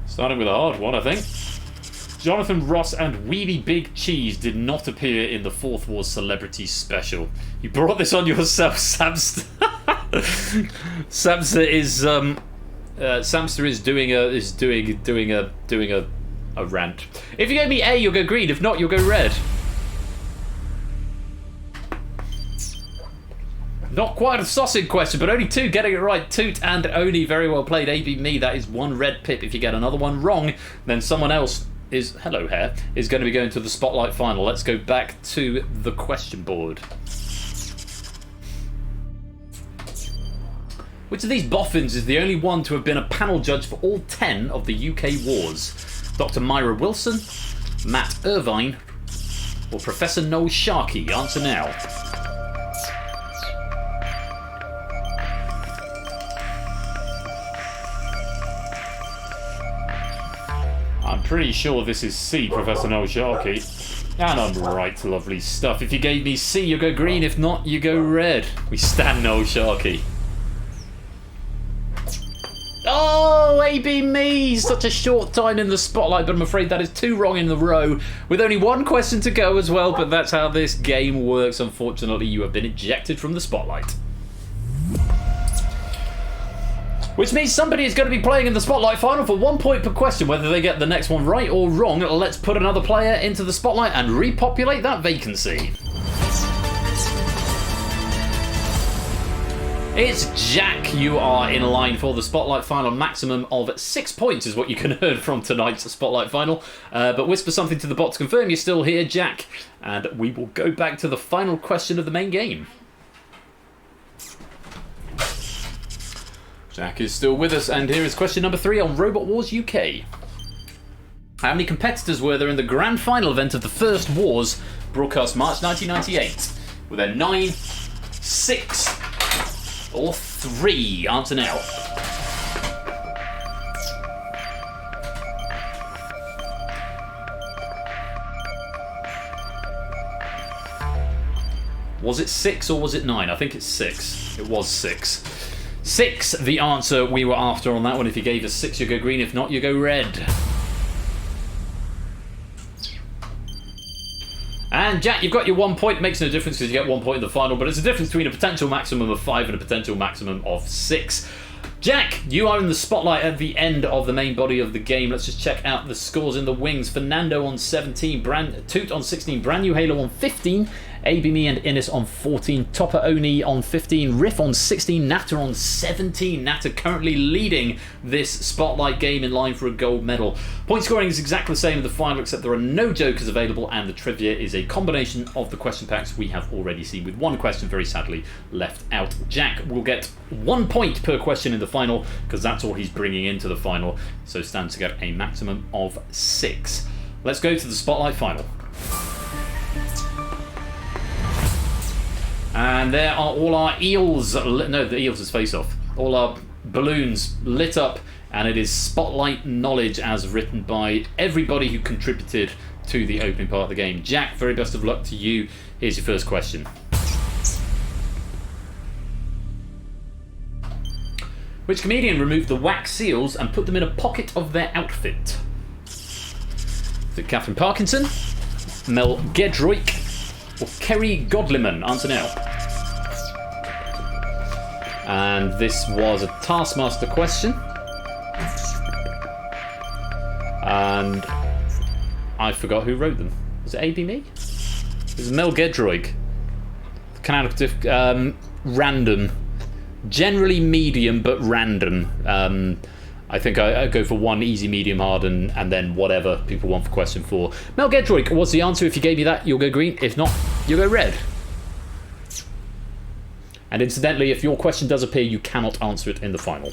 Starting with a hard one, I think. Jonathan Ross and Wheelie Big Cheese did not appear in the 4th Wars Celebrity Special. You brought this on yourself, Samster. Samster is doing a rant. If you gave me A, you'll go green. If not, you'll go red. Not quite a sausage question, but only 2 getting it right. Toot and Oni, very well played. ABME, that is 1 red pip. If you get another one wrong, then someone else is going to be going to the Spotlight final. Let's go back to the question board. Which of these boffins is the only one to have been a panel judge for all 10 of the UK wars? Dr. Myra Wilson, Matt Irvine, or Professor Noel Sharkey? Answer now. I'm pretty sure this is C, Professor Noel Sharkey. And I'm right, lovely stuff. If you gave me C, you go green. If not, you go red. We stand Noel Sharkey. Oh, ABME! Such a short time in the spotlight, but I'm afraid that is 2 wrong in the row. With only 1 question to go as well, but that's how this game works. Unfortunately, you have been ejected from the spotlight. Which means somebody is going to be playing in the Spotlight final for 1 point per question. Whether they get the next one right or wrong, let's put another player into the Spotlight and repopulate that vacancy. It's Jack. You are in line for the Spotlight final. Maximum of 6 points is what you can earn from tonight's Spotlight final. But whisper something to the bot to confirm you're still here, Jack. And we will go back to the final question of the main game. Jack is still with us, and here is question number 3 on Robot Wars UK. How many competitors were there in the grand final event of the first Wars, broadcast March 1998? Were there 9, 6, or 3? Answer now. Was it 6 or was it 9? I think it's 6. It was 6. 6, the answer we were after on that one. If you gave us 6, you go green. If not, you go red. And Jack, you've got your 1 point. Makes no difference because you get 1 point in the final, but it's a difference between a potential maximum of 5 and a potential maximum of 6. Jack, you are in the spotlight at the end of the main body of the game. Let's just check out the scores in the wings. Fernando on 17, Toot on 16, Brand New Halo on 15, ABME and Innes on 14, Topper Oni on 15, Riff on 16, Natter on 17. Natter currently leading this spotlight game in line for a gold medal. Point scoring is exactly the same in the final, except there are no jokers available, and the trivia is a combination of the question packs we have already seen, with one question very sadly left out. Jack will get 1 point per question in the final, because that's all he's bringing into the final, so stands to get a maximum of 6. Let's go to the Spotlight final. And there are all our eels. No, the eels is face off. All our balloons lit up, and it is Spotlight knowledge as written by everybody who contributed to the opening part of the game. Jack, very best of luck to you. Here's your first question. Which comedian removed the wax seals and put them in a pocket of their outfit? Is it Catherine Parkinson, Mel Gedroic, or Kerry Godliman? Answer now. And this was a Taskmaster question. And I forgot who wrote them. Was it A.B. Me? It was Mel Gedroic. Random. Generally medium, but random. I think I go for one easy, medium, hard, and then whatever people want for question 4. Mel Gedroic was the answer. If you gave me that, you'll go green. If not, you'll go red. And incidentally, if your question does appear, you cannot answer it in the final.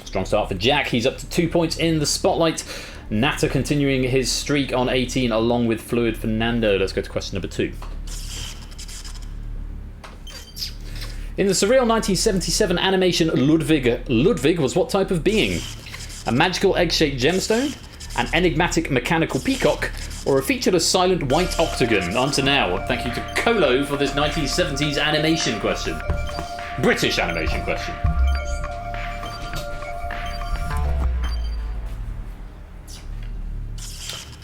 Strong start for Jack. He's up to 2 points in the Spotlight. Natter continuing his streak on 18 along with Fluid Fernando. Let's go to question number 2. In the surreal 1977 animation Ludwig was what type of being? A magical egg-shaped gemstone, an enigmatic mechanical peacock, or a featured a silent white octagon? Answer now. Thank you to Colo for this 1970s animation question. British animation question.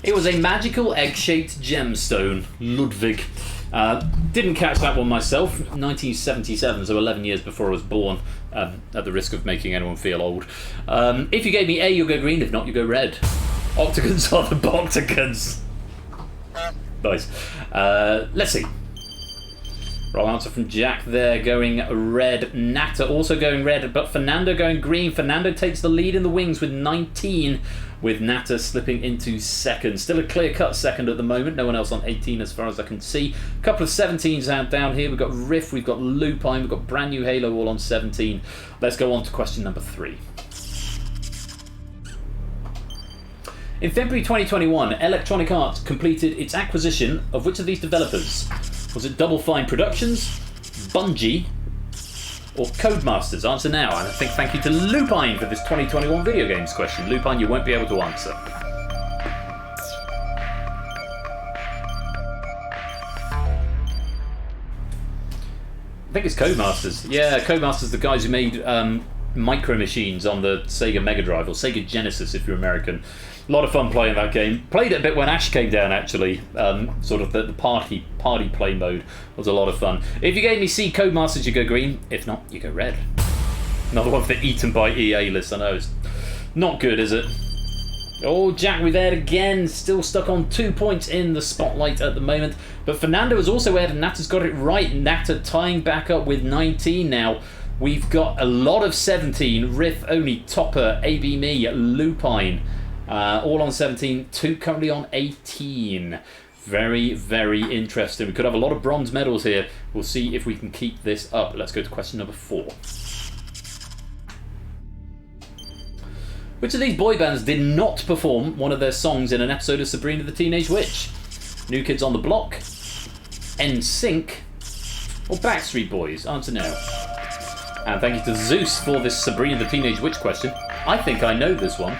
It was a magical egg-shaped gemstone, Ludwig. Didn't catch that one myself. 1977, so 11 years before I was born, at the risk of making anyone feel old. If you gave me A, you'll go green. If not, you go red. Octagons are the Boctagons. Nice. Let's see. Wrong answer from Jack there, going red. Natter also going red, but Fernando going green. Fernando takes the lead in the wings with 19, with Natter slipping into second. Still a clear-cut second at the moment. No one else on 18 as far as I can see. A couple of 17s out down here. We've got Riff, we've got Lupine, we've got Brand New Halo all on 17. Let's go on to question number 3. In February 2021, Electronic Arts completed its acquisition of which of these developers? Was it Double Fine Productions, Bungie, or Codemasters? Answer now. And I think thank you to Lupine for this 2021 video games question. Lupine, you won't be able to answer. I think it's Codemasters. Yeah, Codemasters, the guys who made Micro Machines on the Sega Mega Drive, or Sega Genesis if you're American. A lot of fun playing that game. Played it a bit when Ash came down, actually. Sort of the party play mode was a lot of fun. If you gave me C, Codemasters, you go green. If not, you go red. Another one for Eaten by EA list. I know it's not good, is it? Oh, Jack with Ed again. Still stuck on 2 points in the Spotlight at the moment. But Fernando has also Ed, and Natter's got it right. Natter tying back up with 19 now. We've got a lot of 17. Riff only Topper, AB Me, Lupine. All on 17, 2 currently on 18. Very, very interesting. We could have a lot of bronze medals here. We'll see if we can keep this up. Let's go to question number 4. Which of these boy bands did not perform one of their songs in an episode of Sabrina the Teenage Witch? New Kids on the Block, NSYNC, or Backstreet Boys? Answer now. And thank you to Zeus for this Sabrina the Teenage Witch question. I think I know this one.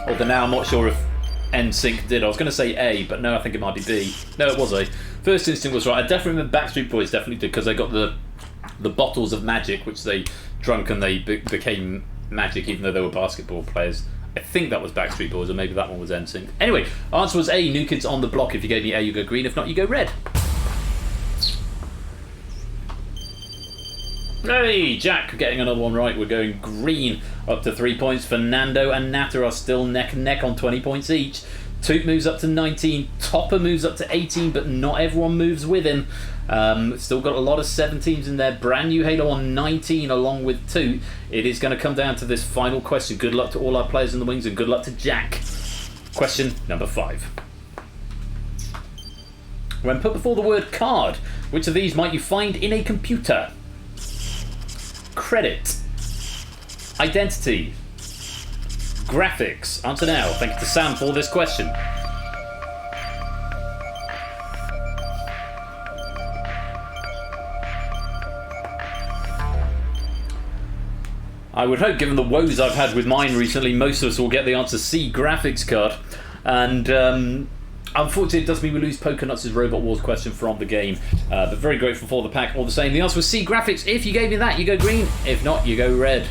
Although now I'm not sure if NSYNC did. I was going to say A, but no, I think it might be B. No, it was A. First instinct was right. I definitely remember Backstreet Boys definitely did, because they got the bottles of magic, which they drank and they became magic, even though they were basketball players. I think that was Backstreet Boys, or maybe that one was NSYNC. Anyway, answer was A, New Kids on the Block. If you gave me A, you go green. If not, you go red. Hey, Jack getting another one right. We're going green, up to 3 points. Fernando and Natter are still neck and neck on 20 points each. Toot moves up to 19. Topper moves up to 18, but not everyone moves with him. Still got a lot of 17s in there. Brand New Halo on 19 along with Toot. It is going to come down to this final question. Good luck to all our players in the wings, and good luck to Jack. Question number 5. When put before the word card, which of these might you find in a computer? Credit, identity, graphics? Answer now. Thank you to Sam for this question. I would hope, given the woes I've had with mine recently, most of us will get the answer C, graphics card. And unfortunately, it does mean we lose Pokenuts' Robot Wars question from the game. But very grateful for the pack all the same. The answer was C, graphics. If you gave me that, you go green. If not, you go red.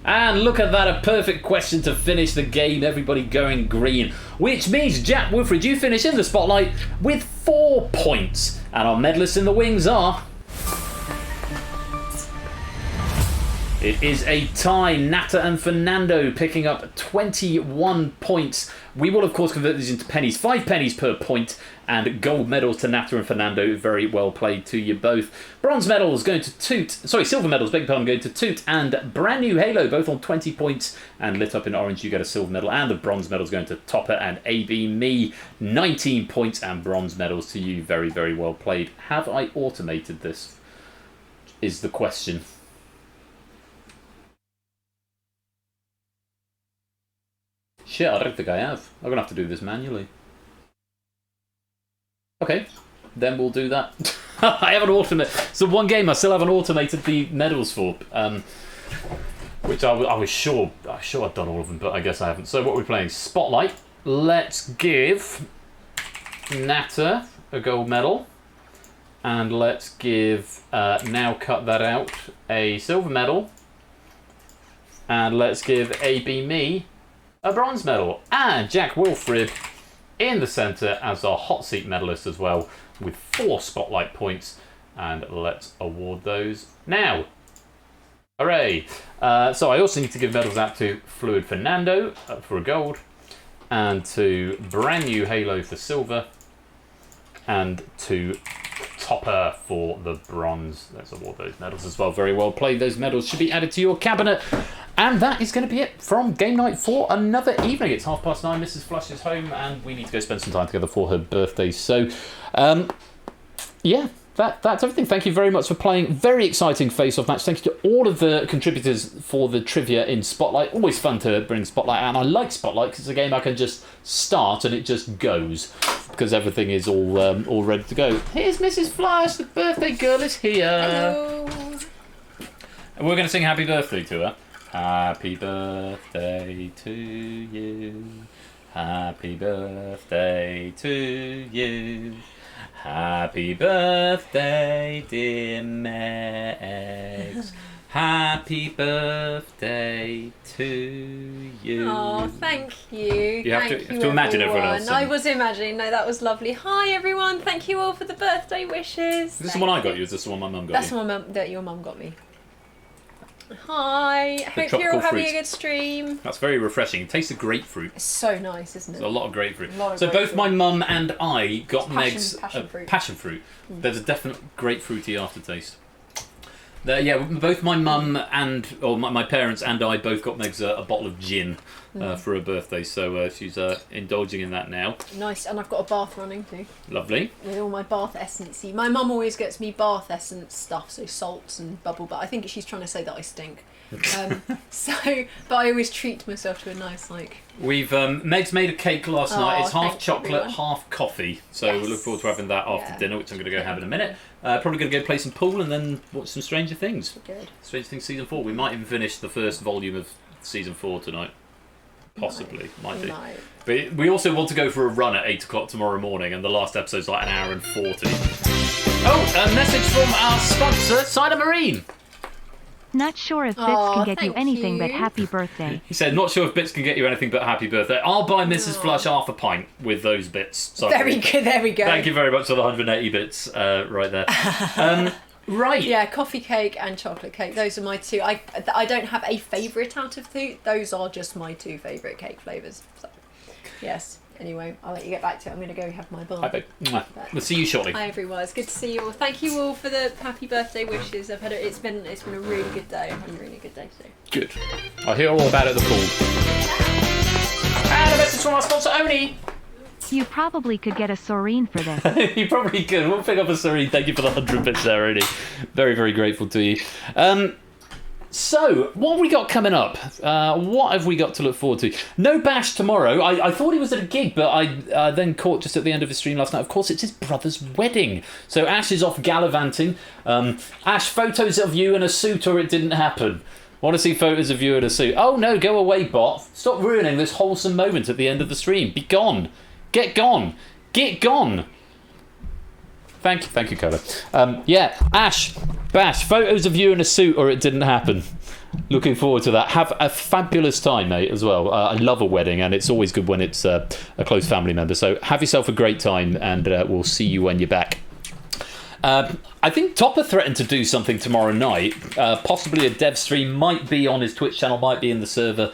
And look at that, a perfect question to finish the game. Everybody going green. Which means, Jack Wilfred, you finish in the spotlight with 4 points. And our medalists in the wings are... It is a tie. Nata and Fernando picking up 21 points. We will, of course, convert these into pennies. 5 pennies per point. And gold medals to Nata and Fernando. Very well played to you both. Bronze medals going to Toot. Sorry, silver medals, beg your pardon, going to Toot. And brand new Halo, both on 20 points. And lit up in orange, you get a silver medal. And the bronze medals going to Topper and AB Me. 19 points and bronze medals to you. Very, very well played. Have I automated this? Is the question. Shit, I don't think I have. I'm going to have to do this manually. Okay, then we'll do that. I haven't automated... So one game I still haven't automated the medals for. Which I was sure I'd done all of them, but I guess I haven't. So what are we playing? Spotlight. Let's give Nata a gold medal. And let's give, now cut that out, a silver medal. And let's give AB Me a bronze medal, and Jack Wilfred in the centre as our hot seat medalist as well, with 4 spotlight points, and let's award those now. Hooray! So I also need to give medals out to Fluid Fernando for a gold, and to brand new Halo for silver, and to Topper for the bronze. Let's award those medals as well. Very well played. Those medals should be added to your cabinet. And that is going to be it from game night for another evening. It's 9:30. Mrs. Flush is home, and we need to go spend some time together for her birthday. So, yeah, that's everything. Thank you very much for playing. Very exciting face-off match. Thank you to all of the contributors for the trivia in Spotlight. Always fun to bring Spotlight out. And I like Spotlight because it's a game I can just start and it just goes, because everything is all ready to go. Here's Mrs. Flush. The birthday girl is here. Hello. And we're going to sing happy birthday to her. Happy birthday to you. Happy birthday to you. Happy birthday, dear Megs. Happy birthday to you. Oh, thank you. You have thank to you, imagine everyone else. I was imagining. No, that was lovely. Hi, everyone. Thank you all for the birthday wishes. Is this the one I got you? Is this the one my mum got That's you? the one that your mum got me. Hi. Hope tropical you're all having fruit. a good stream. That's very refreshing. It tastes of grapefruit. It's so nice, isn't it? There's a lot of grapefruit. Lot of so both grapefruit. my mum and I got It's Meg's passion fruit. There's a definite grapefruity aftertaste. Yeah, both my mum and my parents and I both got Meg's a bottle of gin for her birthday, so she's indulging in that now. Nice, and I've got a bath running too. Lovely. With all my bath essence. My mum always gets me bath essence stuff, so salts and bubble bath. I think she's trying to say that I stink. But I always treat myself to a nice We've Meg's made a cake last night. It's half thanks, chocolate, everyone. half coffee. So Yes. we look forward to having that after Yeah. dinner, which I'm going to go have in a minute. Probably going to go play some pool and then watch some Stranger Things. Good. Stranger Things season 4. We might even finish the first volume of season 4 tonight. Possibly, might do. Might. But we also want to go for a run at 8 o'clock tomorrow morning, and the last episode's like 1 hour and 40. Oh, a message from our sponsor, Cider Marine. Not sure if Bits Aw, can get you thank anything but you. happy birthday. He said, not sure if Bits can get you anything but happy birthday. I'll buy Mrs. Flush half a pint with those bits. Sorry. Very good, there we go. Thank you very much for the 180 bits right there. Right. Yeah, coffee cake and chocolate cake. Those are my two. I don't have a favourite out of two. Those are just my two favourite cake flavours. So, yes. Anyway, I'll let you get back to it. I'm going to go have my bath. Hi, babe. Mwah. We'll see you shortly. Hi everyone, it's good to see you all. Thank you all for the happy birthday wishes. It's been a really good day. I've had a really good day today. Good. I'll hear all about it at the pool. And a message from our sponsor, Oni. You probably could get a Soreen for this. You probably could. We'll pick up a Serene. Thank you for the 100 bits there, Oni. Very, very grateful to you. So, what have we got coming up? What have we got to look forward to? No Bash tomorrow. I thought he was at a gig, but I then caught just at the end of his stream last night. Of course, it's his brother's wedding. So Ash is off gallivanting. Ash, photos of you in a suit or it didn't happen. Want to see photos of you in a suit? Oh no, go away, bot. Stop ruining this wholesome moment at the end of the stream. Be gone. Get gone. Get gone. Thank you, Cola. Yeah, Ash, Bash, photos of you in a suit or it didn't happen. Looking forward to that. Have a fabulous time, mate, as well. I love a wedding, and it's always good when it's a close family member. So have yourself a great time, and we'll see you when you're back. I think Topper threatened to do something tomorrow night. Possibly a dev stream. Might be on his Twitch channel, might be in the server.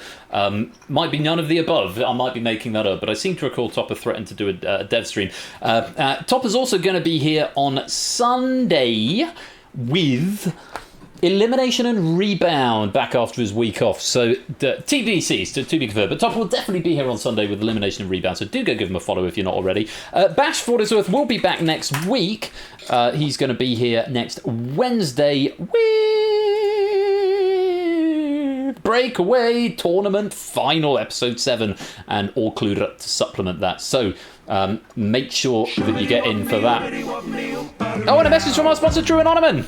Might be none of the above. I might be making that up, but I seem to recall Topper threatened to do a dev stream. Topper's also going to be here on Sunday with Elimination and Rebound back after his week off. So TBCs to be confirmed. But Topper will definitely be here on Sunday with Elimination and Rebound. So do go give him a follow if you're not already. Bash, for what it's worth, will be back next week. He's going to be here next Wednesday with Breakaway Tournament Final Episode 7 and all clued up to supplement that. So make sure that you get in for that. Oh, and a message from our sponsor, Drew and Onaman.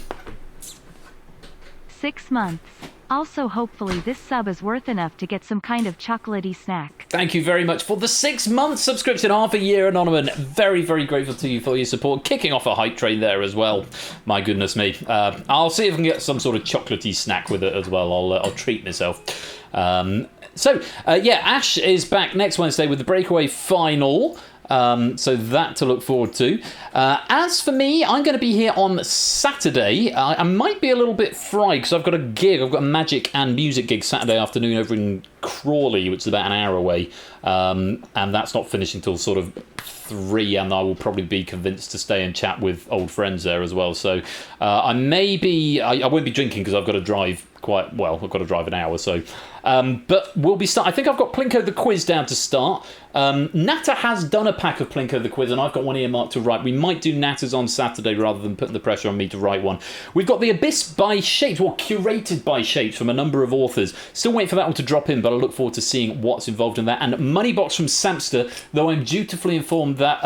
6 months. Also, hopefully this sub is worth enough to get some kind of chocolatey snack. Thank you very much for the 6-month subscription, half a year, Anonymous. Very, very grateful to you for your support. Kicking off a hype train there as well. My goodness me. I'll see if I can get some sort of chocolatey snack with it as well. I'll treat myself. So, Ash is back next Wednesday with the Breakaway Final. So that to look forward to. As for me, I'm going to be here on Saturday. I might be a little bit fried because I've got a gig. I've got a magic and music gig Saturday afternoon over in Crawley, which is about an hour away. And that's not finishing until sort of 3, and I will probably be convinced to stay and chat with old friends there as well. So I won't be drinking because I've got to drive I've got to drive an hour, so. But we'll be I think I've got Plinko the Quiz down to start. Natter has done a pack of Plinko the Quiz, and I've got one earmarked to write. We might do Natter's on Saturday rather than putting the pressure on me to write one. We've got The Abyss by Shapes, or curated by Shapes from a number of authors. Still waiting for that one to drop in, but I look forward to seeing what's involved in that. And Moneybox from Samster, though I'm dutifully informed that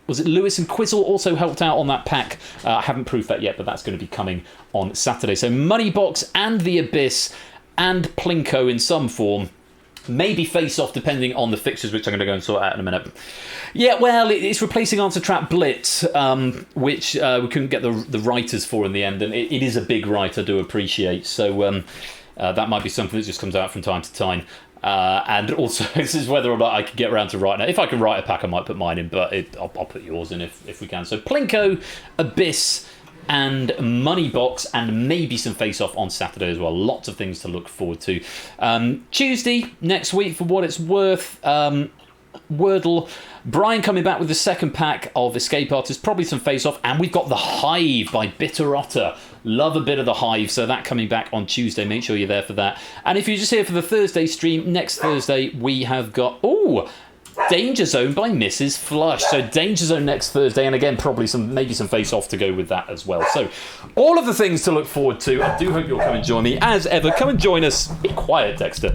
was it Lewis and Quizzle also helped out on that pack. I haven't proved that yet, but that's going to be coming on Saturday. So Moneybox and The Abyss and Plinko in some form. Maybe Face Off, depending on the fixtures, which I'm going to go and sort out in a minute. Yeah, well, it's replacing Answer Trap Blitz, which we couldn't get the writers for in the end, and it is a big write, I do appreciate. So that might be something that just comes out from time to time. And also, this is whether or not I can get around to writing it. If I can write a pack, I might put mine in, but I'll put yours in if we can. So Plinko, Abyss, and Moneybox, and maybe some Face-Off on Saturday as well. Lots of things to look forward to. Tuesday next week, for what it's worth, Wordle. Brian coming back with the second pack of Escape Artists, probably some Face-Off, and we've got The Hive by Bitter Otter. Love a bit of The Hive, so that coming back on Tuesday. Make sure you're there for that. And if you're just here for the Thursday stream, next Thursday we have got... Danger Zone by Mrs. Flush. So Danger Zone next Thursday, and again probably maybe some Face Off to go with that as well. So all of the things to look forward to. I do hope you'll come and join me as ever. Come and join us. Be quiet, Dexter.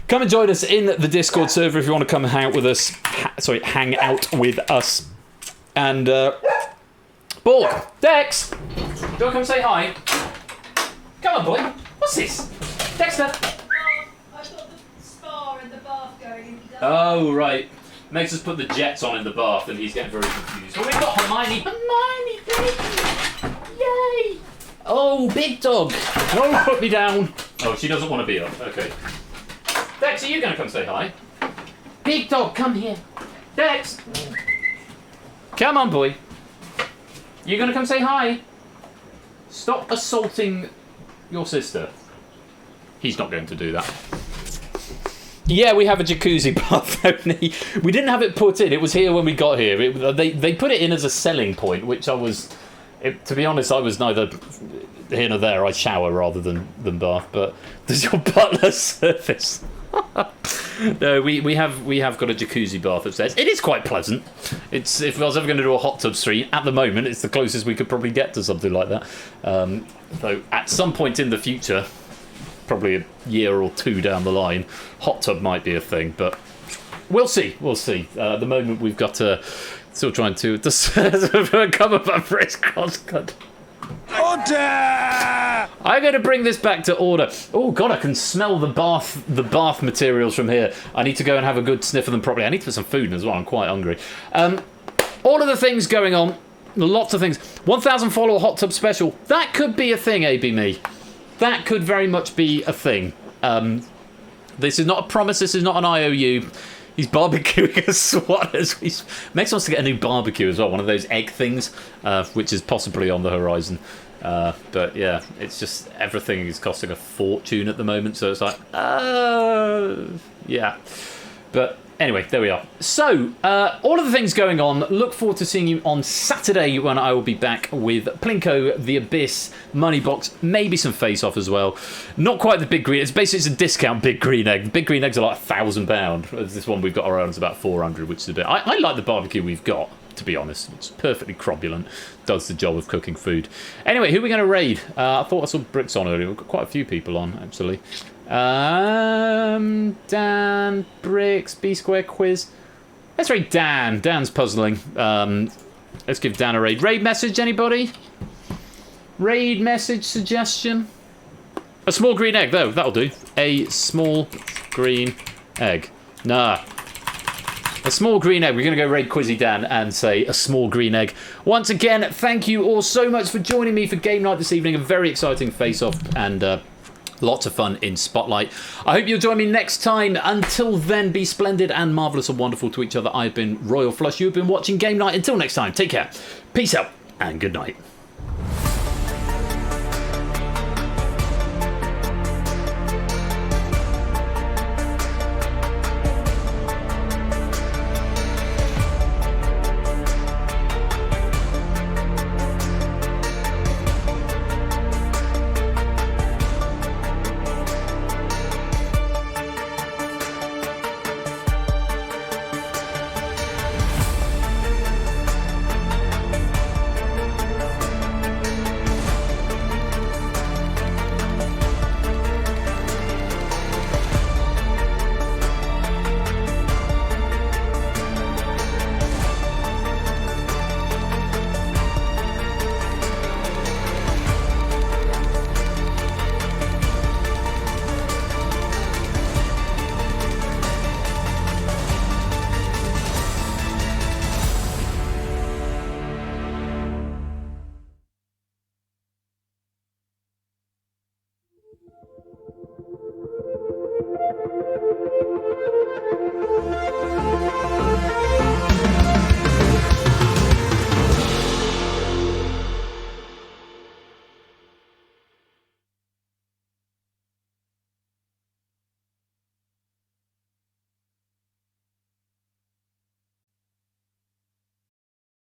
Come and join us in the Discord server if you want to come and hang out with us. Hang out with us. And Borg, Dex, do you want to come say hi? Come on, boy. What's this, Dexter? Oh, right. Makes us put the jets on in the bath, and he's getting very confused. Well, we've got Hermione. Hermione, baby! Yay! Oh, big dog. Don't put me down. Oh, she doesn't want to be up. Okay. Dex, are you going to come say hi? Big dog, come here. Dex! Come on, boy. You going to come say hi? Stop assaulting your sister. He's not going to do that. Yeah, we have a jacuzzi bath only. We didn't have it put in. It was here when we got here. They put it in as a selling point, which to be honest, I was neither here nor there. I shower rather than bath. But does your butler service? No, we have got a jacuzzi bath upstairs. It is quite pleasant. If I was ever going to do a hot tub stream, at the moment it's the closest we could probably get to something like that. So at some point in the future, probably a year or two down the line, hot tub might be a thing, but we'll see. We'll see. At the moment, we've got still trying to come up a brisk crosscut. Order! I'm going to bring this back to order. Oh God, I can smell the bath materials from here. I need to go and have a good sniff of them properly. I need to put some food in as well. I'm quite hungry. All of the things going on. Lots of things. 1,000 follower hot tub special. That could be a thing, AB Me. That could very much be a thing. This is not a promise. This is not an IOU. He's barbecuing a SWAT as we... Max wants to get a new barbecue as well. One of those egg things, which is possibly on the horizon. But yeah, it's just everything is costing a fortune at the moment. So it's like, yeah. But anyway, there we are. So, all of the things going on. Look forward to seeing you on Saturday when I will be back with Plinko, The Abyss, Moneybox, maybe some Face Off as well. Not quite the Big Green. It's a discount Big Green Egg. The Big Green Eggs are like £1,000. This one we've got around is about 400, which is a bit. I like the barbecue we've got, to be honest. It's perfectly crobulent. Does the job of cooking food. Anyway, who are we going to raid? I thought I saw Bricks on earlier. We've got quite a few people on, actually. Dan, Bricks, B-Square Quiz. Let's raid Dan. Dan's puzzling. Let's give Dan a raid. Raid message, anybody? Raid message suggestion? A small green egg, though. That'll do. A small green egg. Nah. A small green egg. We're going to go raid Quizzy Dan and say a small green egg. Once again, thank you all so much for joining me for game night this evening. A very exciting face-off and lots of fun in Spotlight. I hope you'll join me next time. Until then, be splendid and marvellous and wonderful to each other. I've been Royal Flush. You've been watching Game Night. Until next time, take care. Peace out and good night.